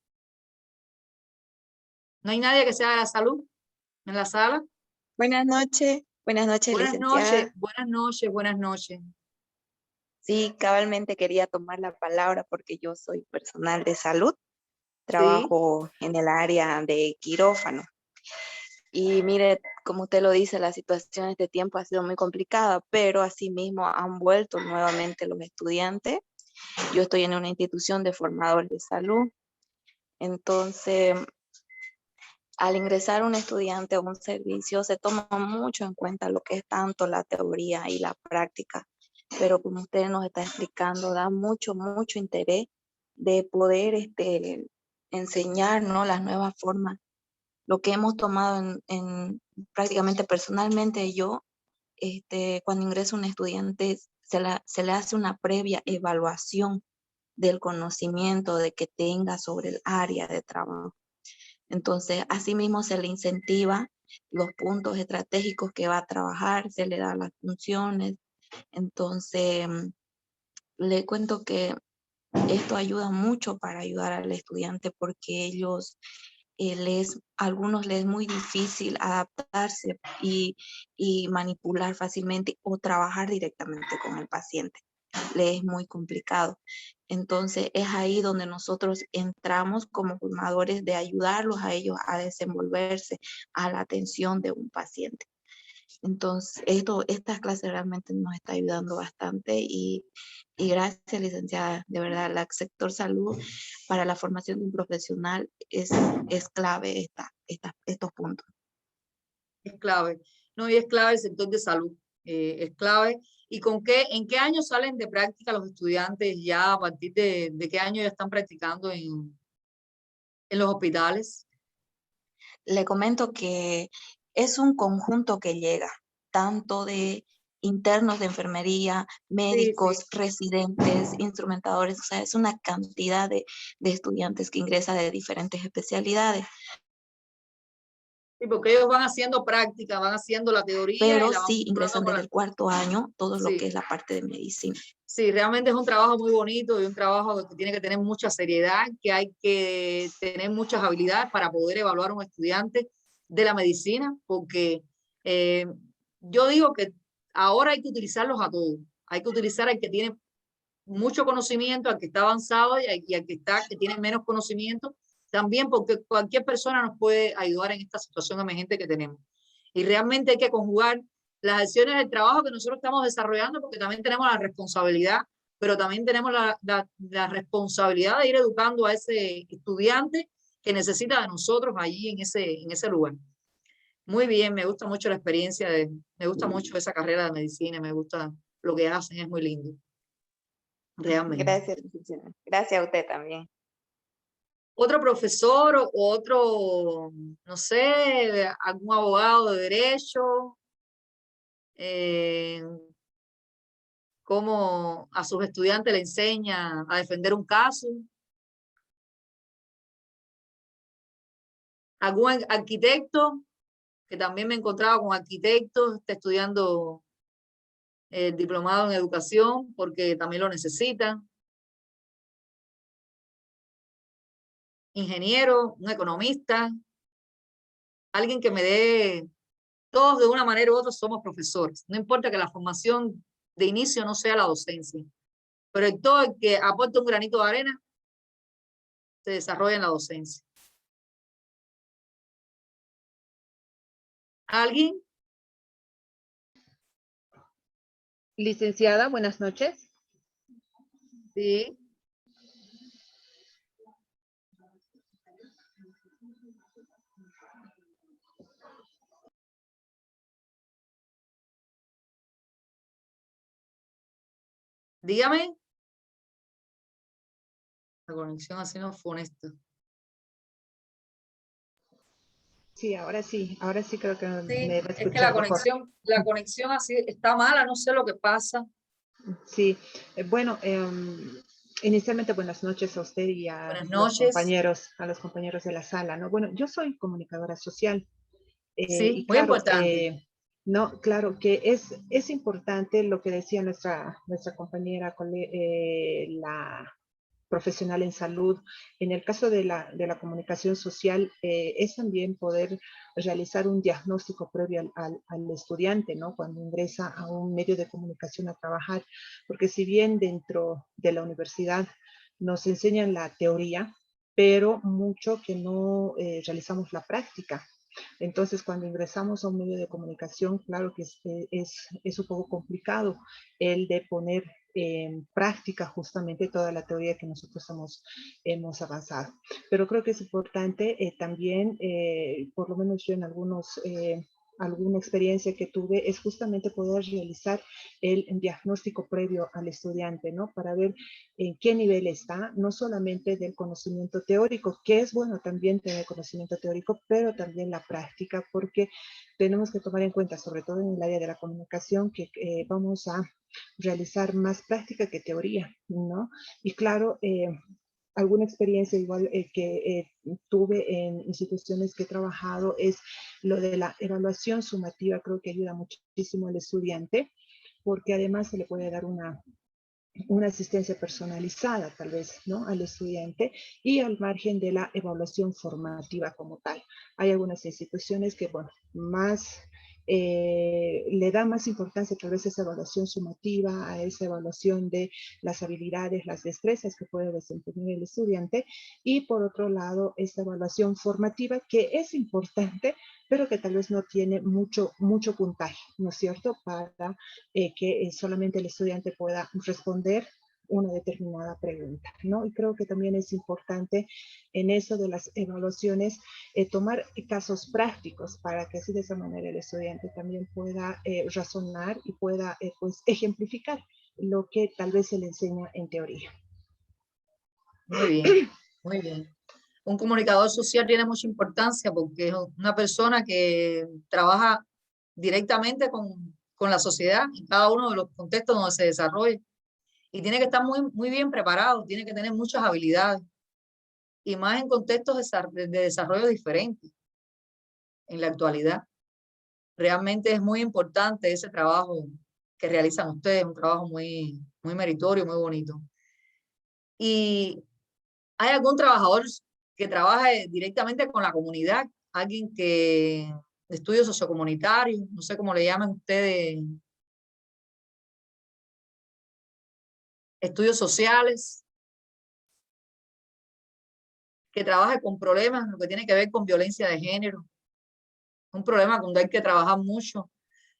¿No hay nadie que sea de la salud en la sala? Buenas noches, Buenas noches, licenciada. buenas noches, buenas noches. Sí, cabalmente quería tomar la palabra porque yo soy personal de salud, Sí, trabajo en el área de quirófano. Y mire, como usted lo dice, la situación de este tiempo ha sido muy complicada, pero asimismo han vuelto nuevamente los estudiantes. Yo estoy en una institución de formadores de salud, entonces al ingresar un estudiante a un servicio se toma mucho en cuenta lo que es tanto la teoría y la práctica, pero como usted nos está explicando, da mucho interés de poder enseñar, ¿no?, las nuevas formas. Lo que hemos tomado prácticamente personalmente yo, cuando ingresa un estudiante, se le hace una previa evaluación del conocimiento de que tenga sobre el área de trabajo. Entonces, asimismo se le incentiva los puntos estratégicos que va a trabajar, se le da las funciones. Entonces, le cuento que esto ayuda mucho para ayudar al estudiante porque ellos, algunos les es muy difícil adaptarse y manipular fácilmente o trabajar directamente con el paciente. Le es muy complicado. Entonces es ahí donde nosotros entramos como formadores de ayudarlos a ellos a desenvolverse a la atención de un paciente. Entonces esta clase realmente nos está ayudando bastante y gracias, licenciada. De verdad, el sector salud para la formación de un profesional es clave estos puntos. es clave. No, y es clave el sector de salud. Es clave. ¿Y en qué año salen de práctica los estudiantes ya? ¿A partir de qué año ya están practicando en los hospitales? Le comento que es un conjunto que llega, tanto de internos de enfermería, Sí, médicos, sí. residentes, instrumentadores, o sea, es una cantidad de estudiantes que ingresan de diferentes especialidades. Sí, porque ellos van haciendo práctica, van haciendo la teoría y Pero la van sí vinculando ingresan con desde el cuarto año todo lo que Sí, es la parte de medicina. sí, realmente es un trabajo muy bonito y un trabajo que tiene que tener mucha seriedad, que hay que tener muchas habilidades para poder evaluar a un estudiante de la medicina, porque eh, yo digo que ahora hay que utilizarlos a todos. Hay que utilizar al que tiene mucho conocimiento, al que está avanzado y al que tiene menos conocimiento, también porque cualquier persona nos puede ayudar en esta situación emergente que tenemos. Y realmente hay que conjugar las acciones del trabajo que nosotros estamos desarrollando, porque también tenemos la responsabilidad, pero también tenemos la responsabilidad de ir educando a ese estudiante que necesita de nosotros allí en ese lugar. Muy bien, me gusta mucho la experiencia, me gusta mucho esa carrera de medicina, me gusta lo que hacen, es muy lindo. Realmente. Gracias, licenciada. Gracias a usted también. Otro profesor o otro, no sé, algún abogado de derecho, cómo a sus estudiantes le enseña a defender un caso. Algún arquitecto, que también me he encontrado con arquitectos, está estudiando el diplomado en educación porque también lo necesita. Ingeniero, un economista, alguien que me dé, todos de una manera u otra somos profesores. No importa que la formación de inicio no sea la docencia, pero todo el que aporta un granito de arena se desarrolla en la docencia. ¿Alguien? Licenciada, buenas noches. Sí. Dígame. La conexión así no fue honesta. Sí, ahora sí creo que Sí, me va a es que la escuchar mejor. conexión así está mala, no sé lo que pasa. Sí, bueno, inicialmente buenas noches a usted y Buenas noches. a los compañeros de la sala, ¿no? Bueno, yo soy comunicadora social Sí, y muy claro, importante. No, claro que es importante lo que decía nuestra compañera, la profesional en salud. En el caso de la comunicación social, es también poder realizar un diagnóstico previo al estudiante, ¿no? Cuando ingresa a un medio de comunicación a trabajar, porque si bien dentro de la universidad nos enseñan la teoría, pero mucho que no realizamos la práctica. Entonces, cuando ingresamos a un medio de comunicación, claro que es un poco complicado el de poner en práctica justamente toda la teoría que nosotros hemos avanzado. Pero creo que es importante también, por lo menos yo en alguna experiencia que tuve, es justamente poder realizar el diagnóstico previo al estudiante, ¿no? Para ver en qué nivel está, no solamente del conocimiento teórico, que es bueno también tener conocimiento teórico, pero también la práctica, porque tenemos que tomar en cuenta, sobre todo en el área de la comunicación, que vamos a realizar más práctica que teoría, ¿no? Y claro, alguna experiencia igual que tuve en instituciones que he trabajado es lo de la evaluación sumativa. Creo que ayuda muchísimo al estudiante, porque además se le puede dar una asistencia personalizada, tal vez, ¿no? Al estudiante, y al margen de la evaluación formativa como tal. Hay algunas instituciones que, bueno, le da más importancia tal vez a esa evaluación sumativa, a esa evaluación de las habilidades, las destrezas que puede desempeñar el estudiante, y por otro lado, esta evaluación formativa que es importante, pero que tal vez no tiene mucho puntaje, ¿no es cierto?, para que solamente el estudiante pueda responder una determinada pregunta, ¿no? Y creo que también es importante en eso de las evaluaciones tomar casos prácticos para que así de esa manera el estudiante también pueda razonar y pueda pues ejemplificar lo que tal vez se le enseña en teoría. Muy bien, muy bien. Un comunicador social tiene mucha importancia porque es una persona que trabaja directamente con la sociedad en cada uno de los contextos donde se desarrolla y tiene que estar muy bien preparado, tiene que tener muchas habilidades y más en contextos de desarrollo diferentes en la actualidad. Realmente es muy importante ese trabajo que realizan ustedes, un trabajo muy meritorio, muy bonito. ¿Y hay algún trabajador que trabaje directamente con la comunidad? Alguien que de estudios sociocomunitarios, no sé cómo le llaman ustedes, estudios sociales, que trabaje con problemas, lo que tiene que ver con violencia de género, un problema donde hay que trabajar mucho,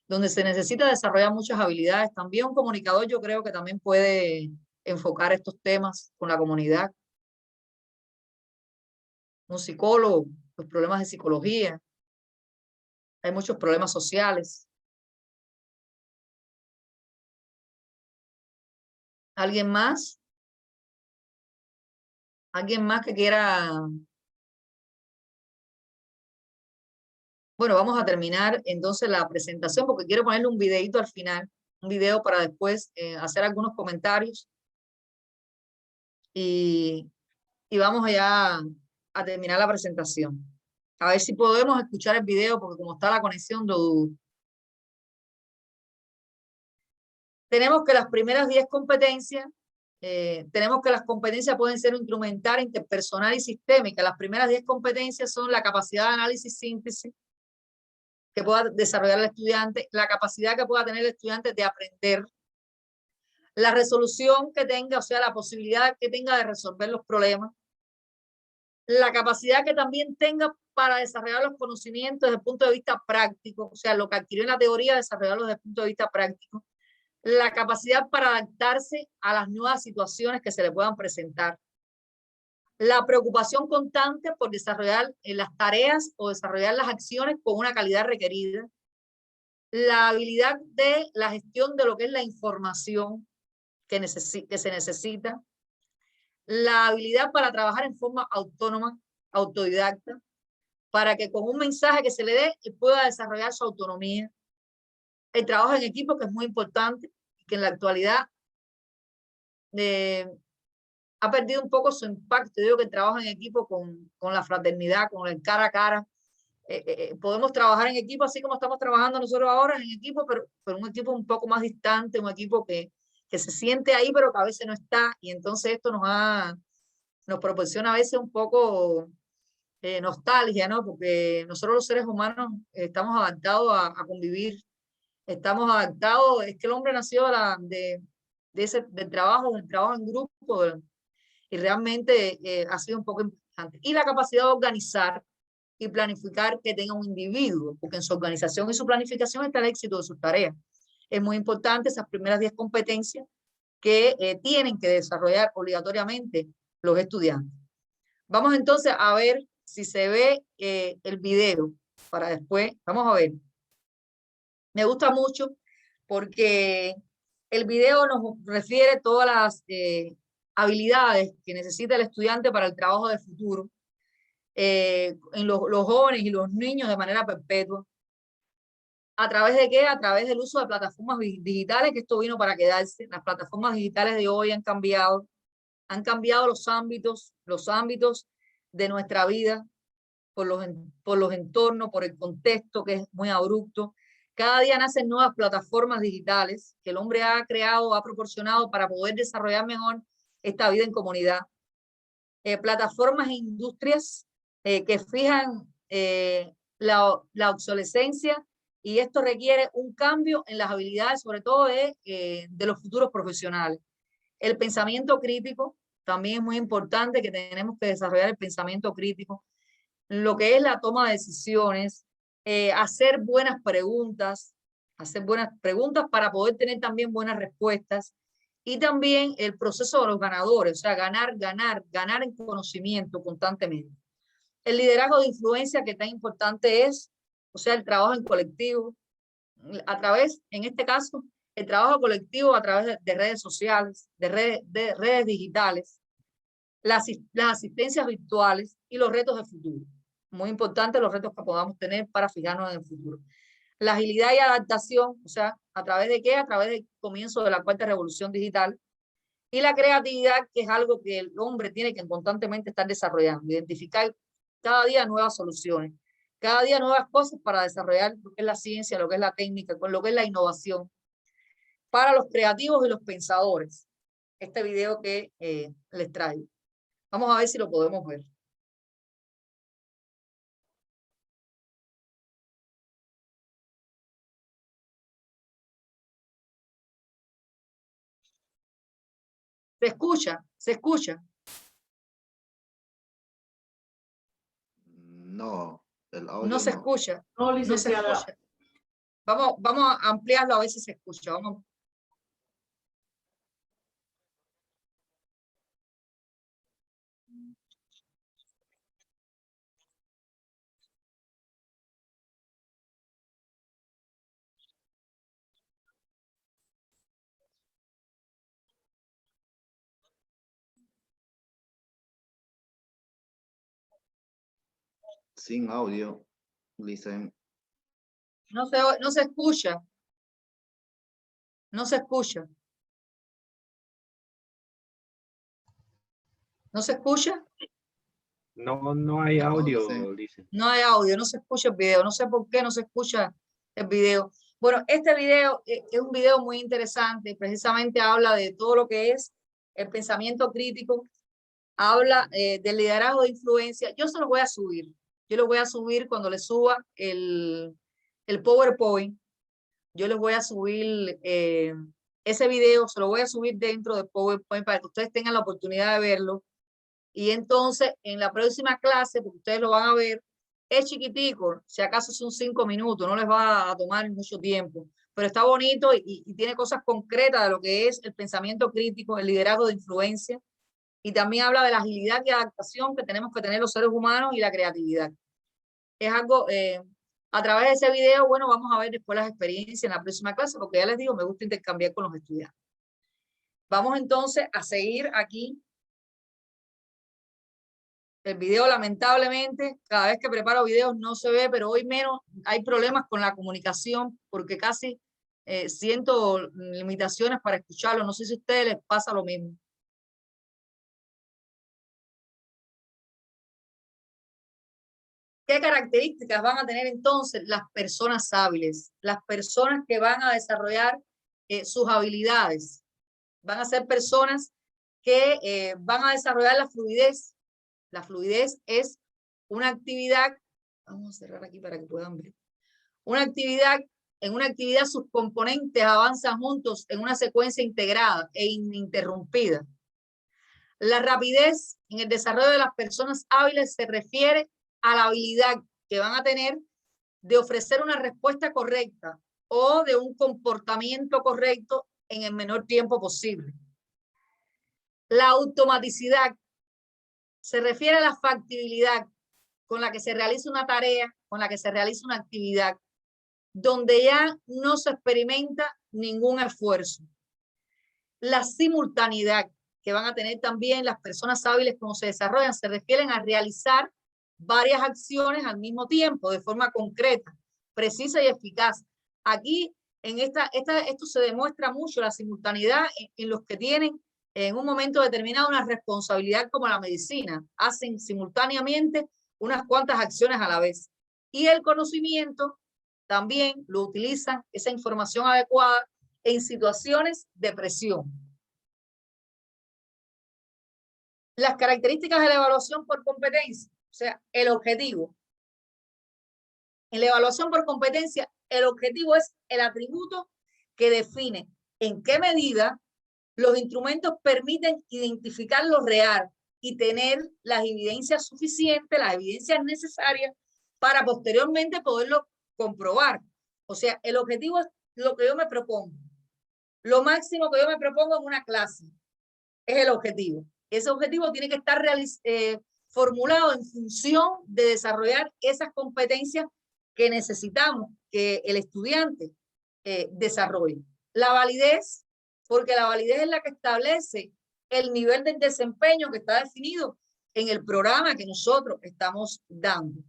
donde se necesita desarrollar muchas habilidades. También un comunicador yo creo que también puede enfocar estos temas con la comunidad. Un psicólogo, los problemas de psicología, hay muchos problemas sociales. ¿Alguien más? ¿Alguien más que quiera? Bueno, vamos a terminar entonces la presentación porque quiero ponerle un videito al final, un video para después hacer algunos comentarios y vamos allá a terminar la presentación. A ver si podemos escuchar el video porque como está la conexión, lo dudo. Tenemos que las primeras 10 competencias, tenemos que las competencias pueden ser instrumental, interpersonal y sistémica. Las primeras 10 competencias son la capacidad de análisis síntesis que pueda desarrollar el estudiante, la capacidad que pueda tener el estudiante de aprender, la resolución que tenga, o sea, la posibilidad que tenga de resolver los problemas, la capacidad que también tenga para desarrollar los conocimientos desde el punto de vista práctico, o sea, lo que adquirió en la teoría, desarrollarlo desde el punto de vista práctico, la capacidad para adaptarse a las nuevas situaciones que se le puedan presentar, la preocupación constante por desarrollar las tareas o desarrollar las acciones con una calidad requerida, la habilidad de la gestión de lo que es la información que se necesita, la habilidad para trabajar en forma autónoma, autodidacta, para que con un mensaje que se le dé pueda desarrollar su autonomía, el trabajo en equipo, que es muy importante, que en la actualidad ha perdido un poco su impacto. Yo digo que el trabajo en equipo con la fraternidad, con el cara a cara, podemos trabajar en equipo, así como estamos trabajando nosotros ahora en equipo, pero un equipo un poco más distante, un equipo que se siente ahí, pero que a veces no está. Y entonces esto nos proporciona a veces un poco nostalgia, ¿no? Porque nosotros los seres humanos estamos adaptados a convivir, estamos adaptados, es que el hombre nació del trabajo en grupo, y realmente ha sido un poco importante. Y la capacidad de organizar y planificar que tenga un individuo, porque en su organización y su planificación está el éxito de sus tareas. Es muy importante esas primeras 10 competencias que tienen que desarrollar obligatoriamente los estudiantes. Vamos entonces a ver si se ve el video para después. Vamos a ver. Me gusta mucho porque el video nos refiere todas las habilidades que necesita el estudiante para el trabajo de futuro, en los jóvenes y los niños de manera perpetua. ¿A través de qué? A través del uso de plataformas digitales, que esto vino para quedarse. Las plataformas digitales de hoy han cambiado los ámbitos de nuestra vida, por los entornos, por el contexto que es muy abrupto. Cada día nacen nuevas plataformas digitales que el hombre ha creado, ha proporcionado para poder desarrollar mejor esta vida en comunidad. Plataformas e industrias que fijan la obsolescencia, y esto requiere un cambio en las habilidades, sobre todo de los futuros profesionales. El pensamiento crítico también es muy importante, que tenemos que desarrollar el pensamiento crítico, lo que es la toma de decisiones, hacer buenas preguntas para poder tener también buenas respuestas, y también el proceso de los ganadores, o sea, ganar en conocimiento constantemente. El liderazgo de influencia, que tan importante es, o sea, el trabajo en colectivo, en este caso, el trabajo colectivo a través de redes sociales, de redes digitales, las asistencias virtuales y los retos de futuro. Muy importante los retos que podamos tener para fijarnos en el futuro. La agilidad y adaptación, o sea, ¿a través de qué? A través del comienzo de la cuarta revolución digital. Y la creatividad, que es algo que el hombre tiene que constantemente estar desarrollando, identificar cada día nuevas soluciones, cada día nuevas cosas para desarrollar lo que es la ciencia, lo que es la técnica, con lo que es la innovación. Para los creativos y los pensadores, este video que les traigo. Vamos a ver si lo podemos ver. ¿Se escucha? ¿Se escucha? No, el audio No se no. escucha. No, No se licenciada. escucha. Vamos a ampliarlo a ver si se escucha. Vamos. Sin audio, Licen. No se escucha. No se escucha. ¿No se escucha? No, no hay No, audio, Licen. dice. No hay audio, no se escucha el video. No sé por qué no se escucha el video. Bueno, este video es un video muy interesante. Precisamente habla de todo lo que es el pensamiento crítico. Habla del liderazgo de influencia. Yo se lo voy a subir. Yo lo voy a subir cuando le suba el PowerPoint. Yo les voy a subir ese video, se lo voy a subir dentro de PowerPoint para que ustedes tengan la oportunidad de verlo. Y entonces, en la próxima clase, porque ustedes lo van a ver, es chiquitico, si acaso son 5 minutos, no les va a tomar mucho tiempo, pero está bonito y tiene cosas concretas de lo que es el pensamiento crítico, el liderazgo de influencia, y también habla de la agilidad y adaptación que tenemos que tener los seres humanos y la creatividad. Es algo, a través de ese video, bueno, vamos a ver después las experiencias en la próxima clase, porque ya les digo, me gusta intercambiar con los estudiantes. Vamos entonces a seguir aquí. El video, lamentablemente, cada vez que preparo videos no se ve, pero hoy menos hay problemas con la comunicación porque casi siento limitaciones para escucharlo. No sé si a ustedes les pasa lo mismo. ¿Qué características van a tener entonces las personas hábiles? Las personas que van a desarrollar sus habilidades. Van a ser personas que van a desarrollar la fluidez. La fluidez es una actividad, vamos a cerrar aquí para que puedan ver, en una actividad sus componentes avanzan juntos en una secuencia integrada e ininterrumpida. La rapidez en el desarrollo de las personas hábiles se refiere a la habilidad que van a tener de ofrecer una respuesta correcta o de un comportamiento correcto en el menor tiempo posible. La automaticidad se refiere a la factibilidad con la que se realiza una tarea, con la que se realiza una actividad, donde ya no se experimenta ningún esfuerzo. La simultaneidad que van a tener también las personas hábiles cuando se desarrollan se refieren a realizar varias acciones al mismo tiempo, de forma concreta, precisa y eficaz. Aquí, en esto se demuestra mucho la simultaneidad en los que tienen en un momento determinado una responsabilidad como la medicina. Hacen simultáneamente unas cuantas acciones a la vez. Y el conocimiento también lo utilizan, esa información adecuada, en situaciones de presión. Las características de la evaluación por competencia, o sea, el objetivo. En la evaluación por competencia, el objetivo es el atributo que define en qué medida los instrumentos permiten identificar lo real y tener las evidencias suficientes, las evidencias necesarias para posteriormente poderlo comprobar. O sea, el objetivo es lo que yo me propongo. Lo máximo que yo me propongo en una clase es el objetivo. Ese objetivo tiene que estar formulado en función de desarrollar esas competencias que necesitamos que el estudiante desarrolle. La validez, porque la validez es la que establece el nivel de desempeño que está definido en el programa que nosotros estamos dando.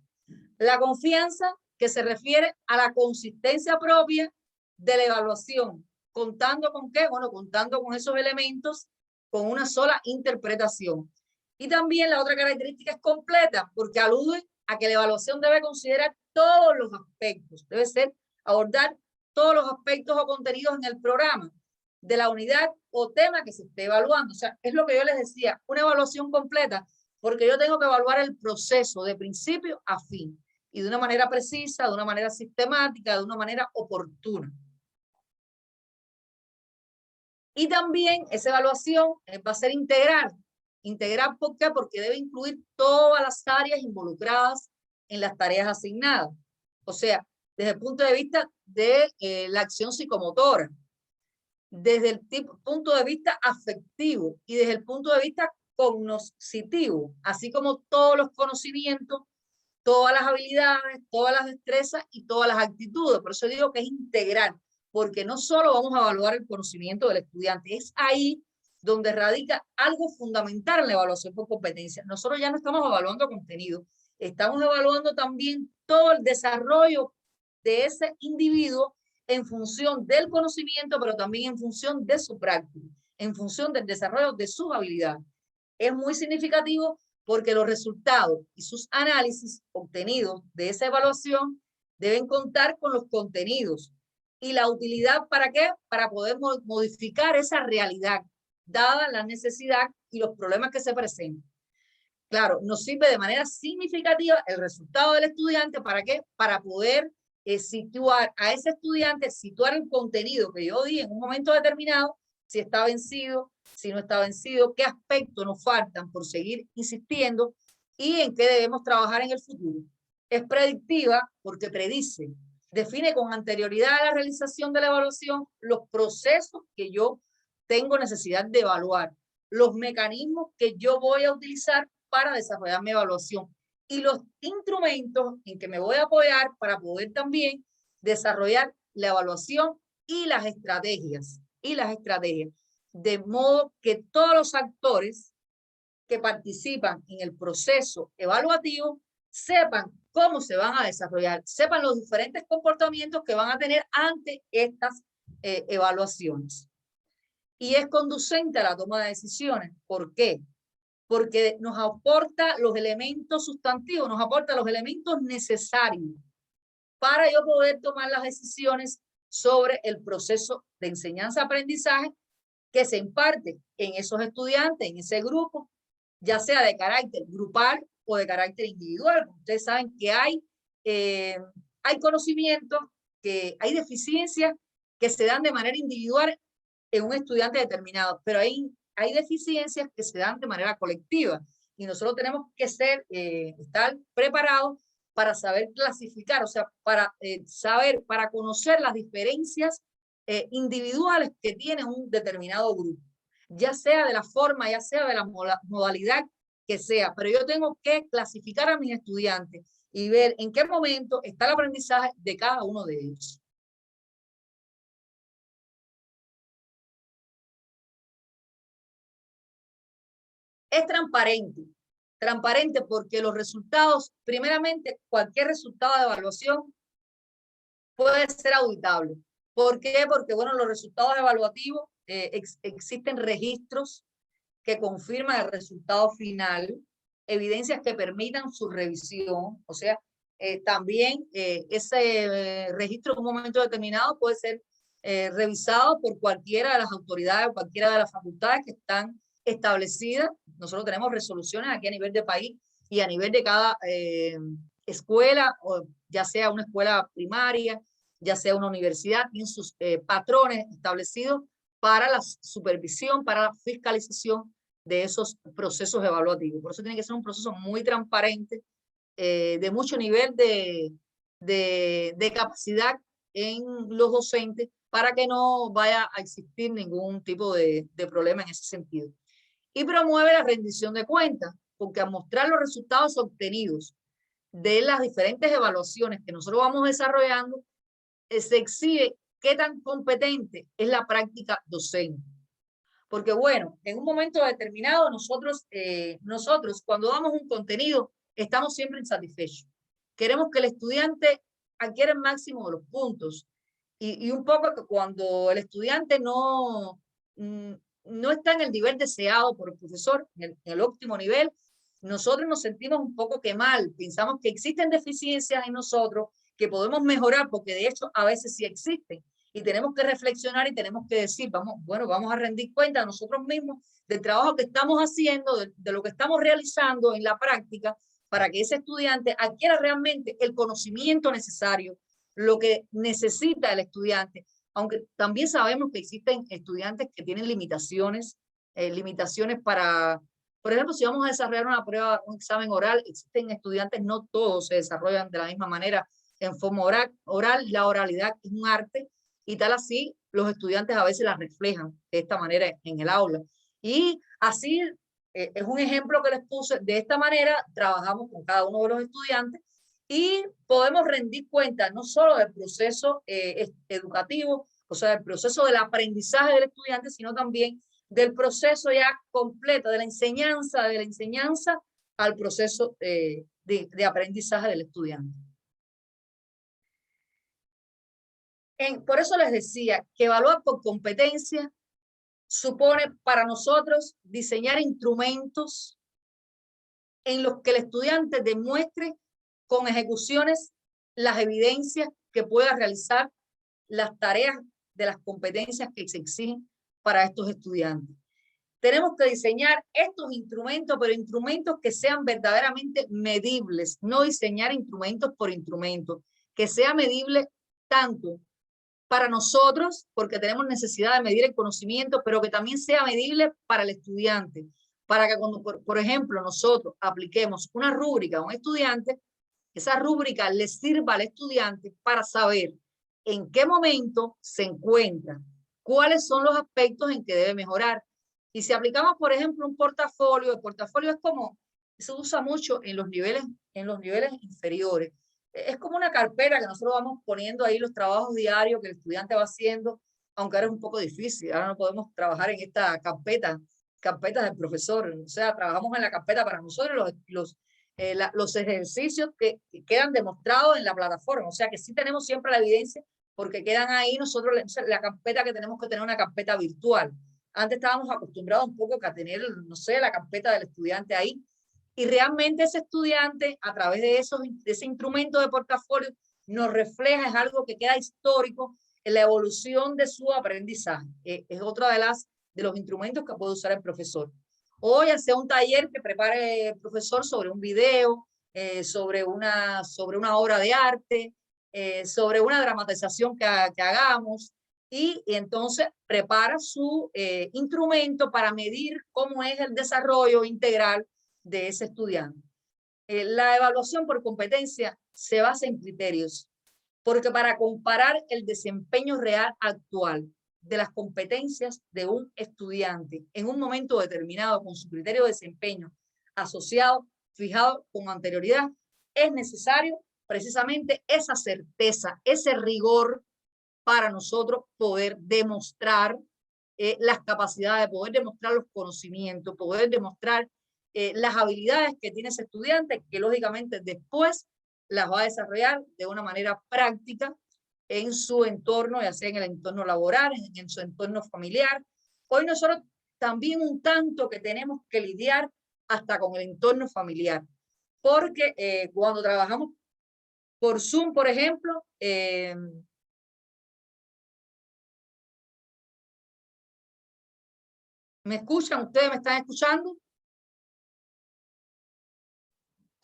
La confianza, que se refiere a la consistencia propia de la evaluación. ¿Contando con qué? Bueno, contando con esos elementos, con una sola interpretación. Y también la otra característica es completa, porque alude a que la evaluación debe considerar todos los aspectos, debe ser abordar todos los aspectos o contenidos en el programa de la unidad o tema que se esté evaluando. O sea, es lo que yo les decía, una evaluación completa, porque yo tengo que evaluar el proceso de principio a fin y de una manera precisa, de una manera sistemática, de una manera oportuna. Y también esa evaluación va a ser integral. Integral, ¿por qué? Porque debe incluir todas las áreas involucradas en las tareas asignadas. O sea, desde el punto de vista de la acción psicomotora, desde el punto de vista afectivo y desde el punto de vista cognoscitivo, así como todos los conocimientos, todas las habilidades, todas las destrezas y todas las actitudes. Por eso digo que es integral, porque no solo vamos a evaluar el conocimiento del estudiante, es ahí donde radica algo fundamental en la evaluación por competencia. Nosotros ya no estamos evaluando contenido, estamos evaluando también todo el desarrollo de ese individuo en función del conocimiento, pero también en función de su práctica, en función del desarrollo de sus habilidades. Es muy significativo porque los resultados y sus análisis obtenidos de esa evaluación deben contar con los contenidos y la utilidad, ¿para qué? Para poder modificar esa realidad, dada la necesidad y los problemas que se presentan. Claro, nos sirve de manera significativa el resultado del estudiante, ¿para qué? Para poder situar a ese estudiante, situar el contenido que yo di en un momento determinado, si está vencido, si no está vencido, qué aspectos nos faltan por seguir insistiendo y en qué debemos trabajar en el futuro. Es predictiva porque predice, define con anterioridad a la realización de la evaluación los procesos que yo tengo necesidad de evaluar, los mecanismos que yo voy a utilizar para desarrollar mi evaluación y los instrumentos en que me voy a apoyar para poder también desarrollar la evaluación y las estrategias. De modo que todos los actores que participan en el proceso evaluativo sepan cómo se van a desarrollar, sepan los diferentes comportamientos que van a tener ante estas evaluaciones. Y es conducente a la toma de decisiones. ¿Por qué? porque nos aporta los elementos sustantivos, nos aporta los elementos necesarios para yo poder tomar las decisiones sobre el proceso de enseñanza-aprendizaje que se imparte en esos estudiantes, en ese grupo, ya sea de carácter grupal o de carácter individual. Ustedes saben que hay conocimientos, que hay deficiencias que se dan de manera individual en un estudiante determinado, pero hay deficiencias que se dan de manera colectiva y nosotros tenemos que estar preparados para saber clasificar, o sea, para saber, para conocer las diferencias individuales que tiene un determinado grupo, ya sea de la forma, ya sea de la modalidad que sea, pero yo tengo que clasificar a mis estudiantes y ver en qué momento está el aprendizaje de cada uno de ellos. Es transparente porque los resultados, primeramente, cualquier resultado de evaluación puede ser auditable. ¿Por qué? Porque, bueno, los resultados evaluativos, existen registros que confirman el resultado final, evidencias que permitan su revisión, o sea, también ese registro en un momento determinado puede ser revisado por cualquiera de las autoridades, cualquiera de las facultades que están establecidas. Nosotros tenemos resoluciones aquí a nivel de país y a nivel de cada escuela, o ya sea una escuela primaria, ya sea una universidad, tienen sus patrones establecidos para la supervisión, para la fiscalización de esos procesos evaluativos. Por eso tiene que ser un proceso muy transparente, de mucho nivel de capacidad en los docentes para que no vaya a existir ningún tipo de problema en ese sentido. Y promueve la rendición de cuentas, porque al mostrar los resultados obtenidos de las diferentes evaluaciones que nosotros vamos desarrollando, se exhibe qué tan competente es la práctica docente. Porque bueno, en un momento determinado nosotros cuando damos un contenido estamos siempre insatisfechos. Queremos que el estudiante adquiera el máximo de los puntos y un poco que cuando el estudiante no está en el nivel deseado por el profesor, en el óptimo nivel, nosotros nos sentimos un poco que mal, pensamos que existen deficiencias en nosotros que podemos mejorar, porque de hecho a veces sí existen. Y tenemos que reflexionar y tenemos que decir, vamos a rendir cuenta a nosotros mismos del trabajo que estamos haciendo, de lo que estamos realizando en la práctica, para que ese estudiante adquiera realmente el conocimiento necesario, lo que necesita el estudiante, aunque también sabemos que existen estudiantes que tienen limitaciones para, por ejemplo, si vamos a desarrollar una prueba, un examen oral, existen estudiantes, no todos se desarrollan de la misma manera en forma oral, la oralidad es un arte, y tal así los estudiantes a veces las reflejan de esta manera en el aula. Y así es un ejemplo que les puse. De esta manera trabajamos con cada uno de los estudiantes y podemos rendir cuenta no solo del proceso educativo, o sea, del proceso del aprendizaje del estudiante, sino también del proceso ya completo, de la enseñanza al proceso de aprendizaje del estudiante. Por eso les decía que evaluar por competencia supone para nosotros diseñar instrumentos en los que el estudiante demuestre con ejecuciones las evidencias que pueda realizar las tareas de las competencias que se exigen para estos estudiantes. Tenemos que diseñar estos instrumentos, pero instrumentos que sean verdaderamente medibles, no diseñar instrumentos por instrumentos, que sea medible tanto para nosotros, porque tenemos necesidad de medir el conocimiento, pero que también sea medible para el estudiante, para que cuando, por ejemplo, nosotros apliquemos una rúbrica a un estudiante, esa rúbrica le sirva al estudiante para saber en qué momento se encuentra, cuáles son los aspectos en que debe mejorar. Y si aplicamos, por ejemplo, un portafolio, el portafolio es como, se usa mucho en los niveles inferiores. Es como una carpeta que nosotros vamos poniendo ahí los trabajos diarios que el estudiante va haciendo, aunque ahora es un poco difícil. Ahora no podemos trabajar en esta carpetas del profesor. O sea, trabajamos en la carpeta para nosotros los ejercicios que quedan demostrados en la plataforma. O sea, que sí tenemos siempre la evidencia porque quedan ahí nosotros, la carpeta que tenemos que tener una carpeta virtual. Antes estábamos acostumbrados un poco a tener, no sé, la carpeta del estudiante ahí. Y realmente ese estudiante, a través de ese instrumento de portafolio, nos refleja, es algo que queda histórico en la evolución de su aprendizaje. Es otra de los instrumentos que puede usar el profesor. O ya sea un taller que prepare el profesor sobre un video, sobre una obra de arte, sobre una dramatización que hagamos, y entonces prepara su instrumento para medir cómo es el desarrollo integral de ese estudiante. La evaluación por competencia se basa en criterios, porque para comparar el desempeño real actual de las competencias de un estudiante en un momento determinado con su criterio de desempeño asociado, fijado con anterioridad, es necesario precisamente esa certeza, ese rigor para nosotros poder demostrar las capacidades, poder demostrar los conocimientos, poder demostrar las habilidades que tiene ese estudiante, que lógicamente después las va a desarrollar de una manera práctica en su entorno, ya sea en el entorno laboral, en su entorno familiar. Hoy nosotros también un tanto que tenemos que lidiar hasta con el entorno familiar, porque cuando trabajamos por Zoom, por ejemplo, ¿me escuchan? ¿Ustedes me están escuchando?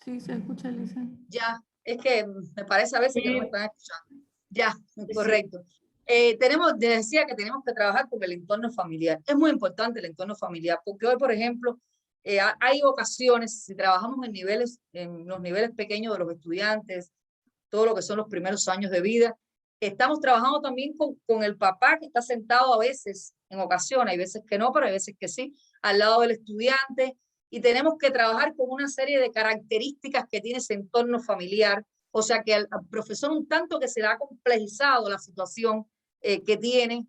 Sí, se escucha, Lisa. Ya, es que me parece a veces que no me están escuchando. Ya, correcto. Decía que tenemos que trabajar con el entorno familiar. Es muy importante el entorno familiar, porque hoy, por ejemplo, hay ocasiones, si trabajamos en los niveles pequeños de los estudiantes, todo lo que son los primeros años de vida, estamos trabajando también con el papá que está sentado a veces, en ocasiones, hay veces que no, pero hay veces que sí, al lado del estudiante, y tenemos que trabajar con una serie de características que tiene ese entorno familiar, o sea que al profesor un tanto que se le ha complejizado la situación que tiene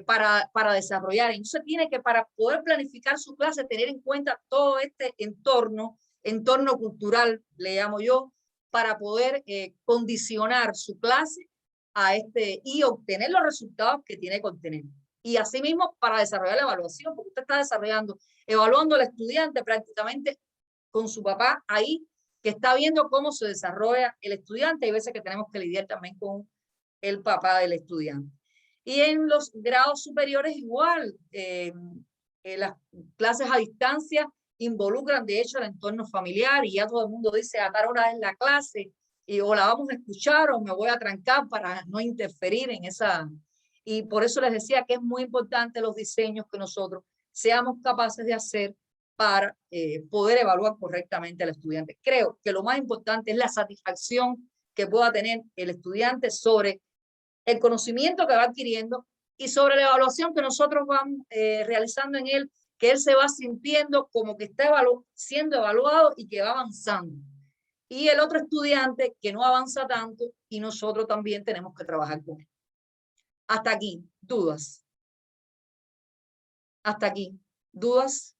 para desarrollar. Entonces tiene que, para poder planificar su clase, tener en cuenta todo este entorno cultural, le llamo yo, para poder condicionar su clase a y obtener los resultados que tiene que obtener. Y asimismo para desarrollar la evaluación, porque usted está evaluando al estudiante prácticamente con su papá ahí, que está viendo cómo se desarrolla el estudiante. Hay veces que tenemos que lidiar también con el papá del estudiante. Y en los grados superiores igual, las clases a distancia involucran de hecho el entorno familiar, y ya todo el mundo dice a tal hora es la clase, o la vamos a escuchar o me voy a trancar para no interferir en esa. Y por eso les decía que es muy importante los diseños que nosotros seamos capaces de hacer para poder evaluar correctamente al estudiante. Creo que lo más importante es la satisfacción que pueda tener el estudiante sobre el conocimiento que va adquiriendo y sobre la evaluación que nosotros vamos realizando en él, que él se va sintiendo como que está siendo evaluado y que va avanzando. Y el otro estudiante que no avanza tanto, y nosotros también tenemos que trabajar con él. Hasta aquí, ¿dudas? Hasta aquí, ¿dudas?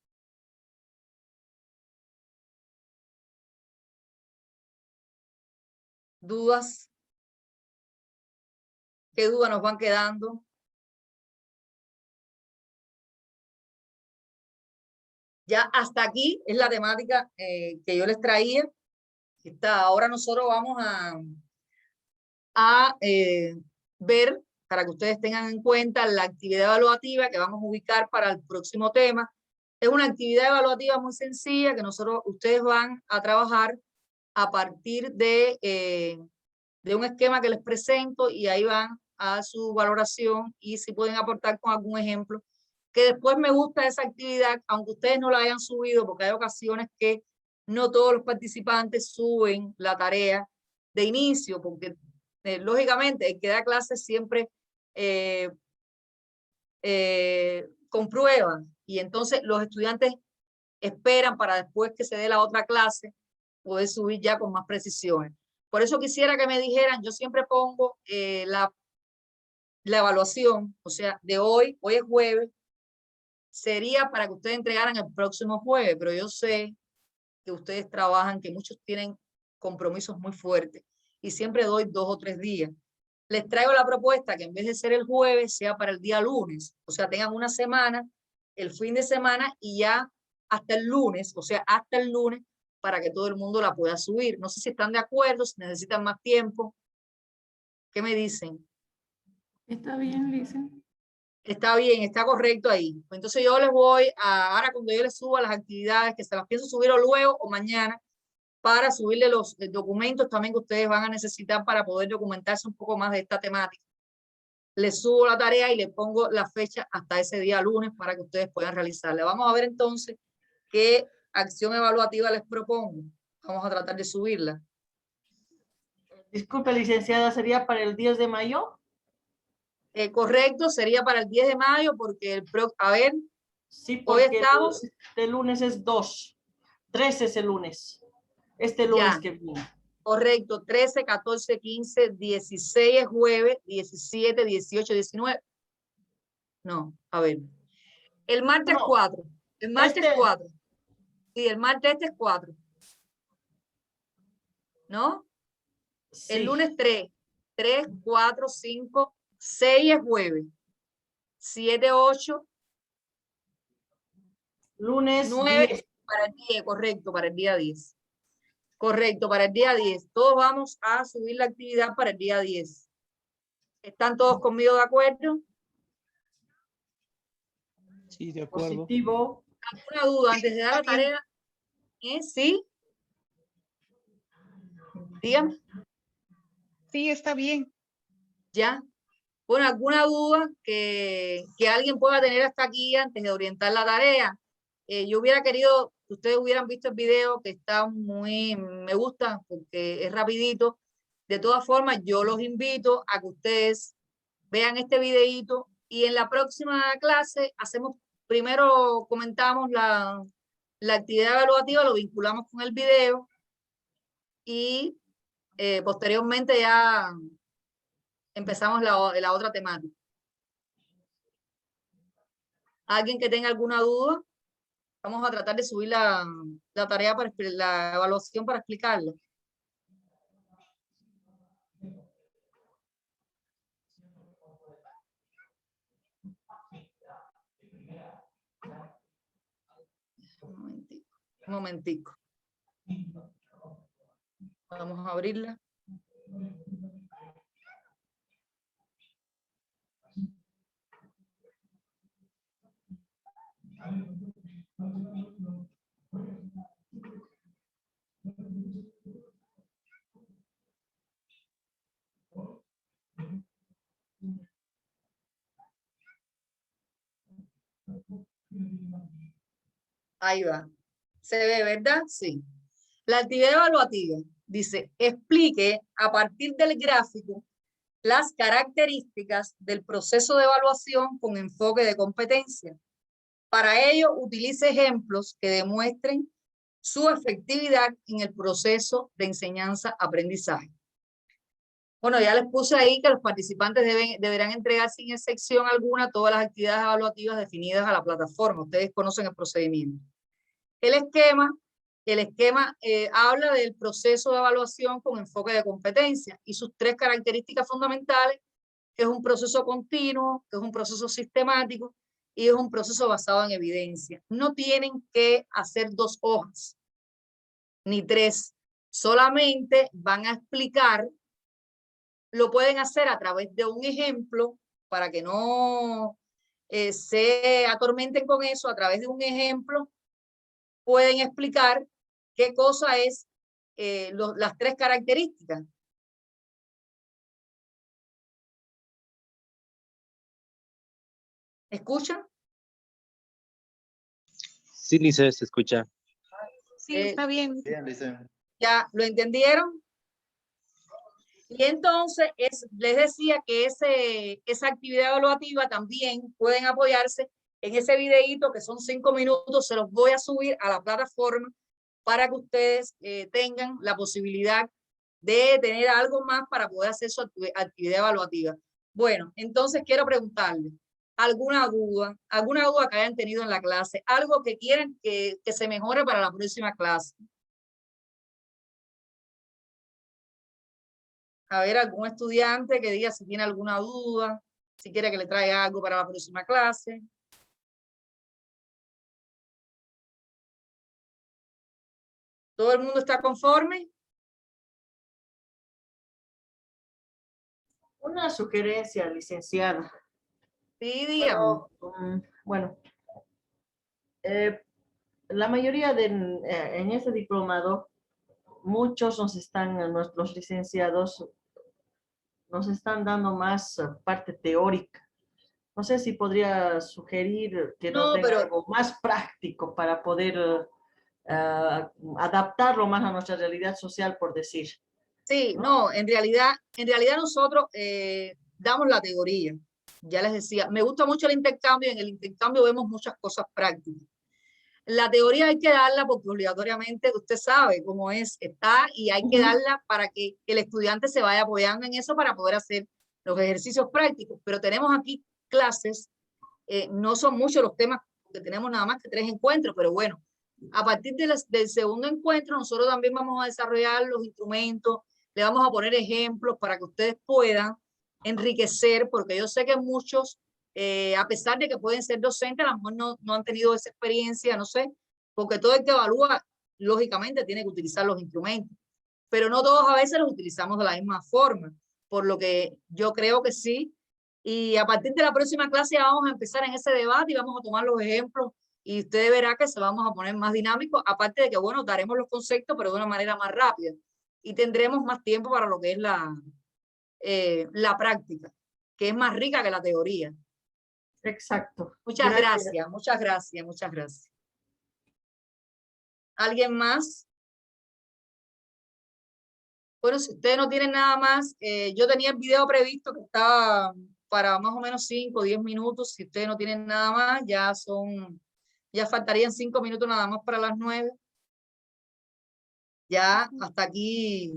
¿Dudas? ¿Qué dudas nos van quedando? Ya hasta aquí es la temática que yo les traía. Ahora nosotros vamos a ver, para que ustedes tengan en cuenta, la actividad evaluativa que vamos a ubicar para el próximo tema. Es una actividad evaluativa muy sencilla que ustedes van a trabajar a partir de un esquema que les presento, y ahí van a su valoración, y si pueden aportar con algún ejemplo, que después me gusta esa actividad, aunque ustedes no la hayan subido, porque hay ocasiones que no todos los participantes suben la tarea de inicio, porque lógicamente el que da clases siempre comprueban, y entonces los estudiantes esperan para después que se dé la otra clase poder subir ya con más precisión. Por eso quisiera que me dijeran, yo siempre pongo la evaluación, o sea, de hoy es jueves, sería para que ustedes entregaran el próximo jueves, pero yo sé que ustedes trabajan, que muchos tienen compromisos muy fuertes, y siempre doy 2 o 3 días. Les traigo la propuesta que en vez de ser el jueves, sea para el día lunes, o sea, tengan una semana el fin de semana y ya hasta el lunes, o sea, hasta el lunes, para que todo el mundo la pueda subir. No sé si están de acuerdo, si necesitan más tiempo. ¿Qué me dicen? Está bien, Lisa. Está bien, está correcto ahí. Pues entonces yo les voy a, ahora cuando yo les suba las actividades, que se las pienso subir o luego o mañana, para subirle los documentos también que ustedes van a necesitar para poder documentarse un poco más de esta temática. Les subo la tarea y les pongo la fecha hasta ese día lunes para que ustedes puedan realizarla. Vamos a ver entonces qué acción evaluativa les propongo. Vamos a tratar de subirla. Disculpe, licenciada, ¿sería para el 10 de mayo? Correcto, sería para el 10 de mayo porque a ver, Sí, hoy porque estamos. el lunes es 2. 13 es el lunes. Este lunes Ya. que viene. Correcto, 13, 14, 15, 16 es jueves, 17, 18, 19. No, a ver. El martes No, 4. El martes este, 4. Sí, el martes este es 4. ¿No? El sí, lunes 3. 3, 4, 5, 6 es jueves. 7, 8, lunes 9 10. para el día, correcto, para el día 10. Correcto, para el día 10. Todos vamos a subir la actividad para el día 10. ¿Están todos conmigo de acuerdo? Sí, de acuerdo. Positivo. ¿Alguna duda antes de dar la tarea? ¿Sí? Dígame. Sí, está bien. ¿Ya? Bueno, ¿alguna duda que alguien pueda tener hasta aquí antes de orientar la tarea? Yo hubiera querido que ustedes hubieran visto el video, que está me gusta porque es rapidito. De todas formas, yo los invito a que ustedes vean este videito y en la próxima clase primero comentamos la actividad evaluativa, lo vinculamos con el video y posteriormente ya empezamos la otra temática. ¿Alguien que tenga alguna duda? Vamos a tratar de subir la tarea para la evaluación para explicarla. Un momentico. Vamos a abrirla. Ahí va. ¿Se ve, verdad? Sí. La actividad evaluativa dice, explique a partir del gráfico las características del proceso de evaluación con enfoque de competencia. Para ello, utilice ejemplos que demuestren su efectividad en el proceso de enseñanza-aprendizaje. Bueno, ya les puse ahí que los participantes deberán entregar sin excepción alguna todas las actividades evaluativas definidas a la plataforma. Ustedes conocen el procedimiento. El esquema habla del proceso de evaluación con enfoque de competencia y sus tres características fundamentales, que es un proceso continuo, que es un proceso sistemático y es un proceso basado en evidencia. No tienen que hacer 2 hojas ni 3, solamente van a explicar. Lo pueden hacer a través de un ejemplo para que no se atormenten con eso. A través de un ejemplo pueden explicar qué cosa es las 3 características. ¿Escuchan? Sí, Lice, se escucha. Sí, está bien. Bien, dice. ¿Ya lo entendieron? Y entonces les decía que esa actividad evaluativa también pueden apoyarse en ese videíto que son 5 minutos. Se los voy a subir a la plataforma para que ustedes tengan la posibilidad de tener algo más para poder hacer su actividad evaluativa. Bueno, entonces quiero preguntarles, ¿alguna duda que hayan tenido en la clase? ¿Algo que quieren que se mejore para la próxima clase? A ver, algún estudiante que diga si tiene alguna duda, si quiere que le traiga algo para la próxima clase. ¿Todo el mundo está conforme? Una sugerencia, licenciada. Sí, dígame. Bueno, la mayoría en ese diplomado, muchos nuestros licenciados nos están dando más parte teórica. No sé si podría sugerir que nos No, den pero algo más práctico para poder adaptarlo más a nuestra realidad social, por decir. sí, ¿no? no, en realidad nosotros damos la teoría. Ya les decía, me gusta mucho el intercambio. En el intercambio vemos muchas cosas prácticas. La teoría hay que darla porque obligatoriamente usted sabe cómo está y hay que darla para que el estudiante se vaya apoyando en eso para poder hacer los ejercicios prácticos. Pero tenemos aquí clases, no son muchos los temas, porque tenemos nada más que 3 encuentros, pero bueno, a partir del segundo encuentro nosotros también vamos a desarrollar los instrumentos, le vamos a poner ejemplos para que ustedes puedan enriquecer, porque yo sé que muchos, a pesar de que pueden ser docentes, a lo mejor no han tenido esa experiencia, no sé, porque todo el que evalúa, lógicamente, tiene que utilizar los instrumentos, pero no todos a veces los utilizamos de la misma forma, por lo que yo creo que sí. Y a partir de la próxima clase vamos a empezar en ese debate y vamos a tomar los ejemplos y usted verá que se vamos a poner más dinámicos, aparte de que, bueno, daremos los conceptos, pero de una manera más rápida y tendremos más tiempo para lo que es la práctica, que es más rica que la teoría. Exacto. Muchas Gracias. gracias, muchas gracias, muchas gracias. ¿Alguien más? Bueno, si ustedes no tienen nada más, yo tenía el video previsto que estaba para más o menos 5 o 10 minutos. Si ustedes no tienen nada más, ya faltarían 5 minutos nada más para las 9. Ya hasta aquí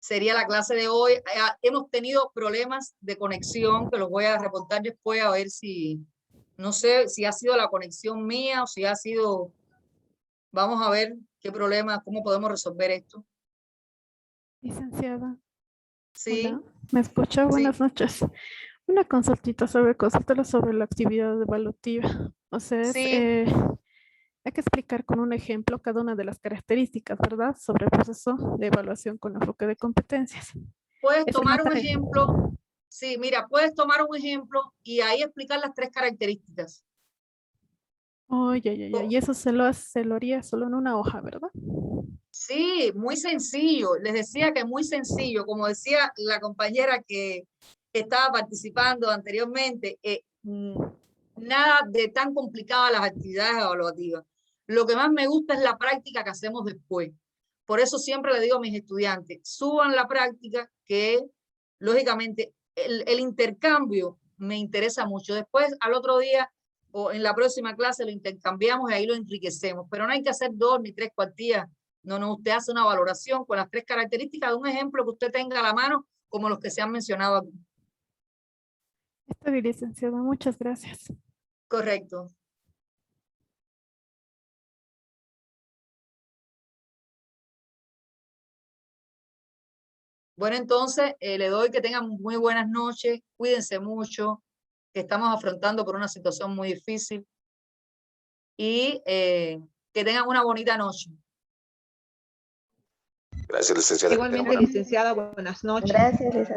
sería la clase de hoy. Hemos tenido problemas de conexión que los voy a reportar después a ver si, no sé si ha sido la conexión mía o si ha sido, vamos a ver qué problema, cómo podemos resolver esto. Licenciada. Sí. Hola, ¿me escucha? Buenas noches. Una consultita sobre la actividad evaluativa. O sea, Sí. Hay que explicar con un ejemplo cada una de las características, ¿verdad? Sobre el proceso de evaluación con enfoque de competencias. Puedes Eso tomar no un trae. ejemplo. Sí, mira, puedes tomar un ejemplo y ahí explicar las 3 características. Oh, ya. Y eso se lo haría solo en una hoja, ¿verdad? Sí, muy sencillo. Les decía que muy sencillo. Como decía la compañera que estaba participando anteriormente, nada de tan complicadas las actividades evaluativas. Lo que más me gusta es la práctica que hacemos después. Por eso siempre le digo a mis estudiantes, suban la práctica, que lógicamente el intercambio me interesa mucho. Después, al otro día o en la próxima clase lo intercambiamos y ahí lo enriquecemos. Pero no hay que hacer 2 ni 3 cuartillas. No, usted hace una valoración con las 3 características de un ejemplo que usted tenga a la mano, como los que se han mencionado aquí. Está bien, licenciada. Muchas gracias. Correcto. Bueno, entonces le doy que tengan muy buenas noches, cuídense mucho, que estamos afrontando por una situación muy difícil y que tengan una bonita noche. Gracias, licenciada. Igualmente, licenciada, buenas noches. Gracias, licenciada.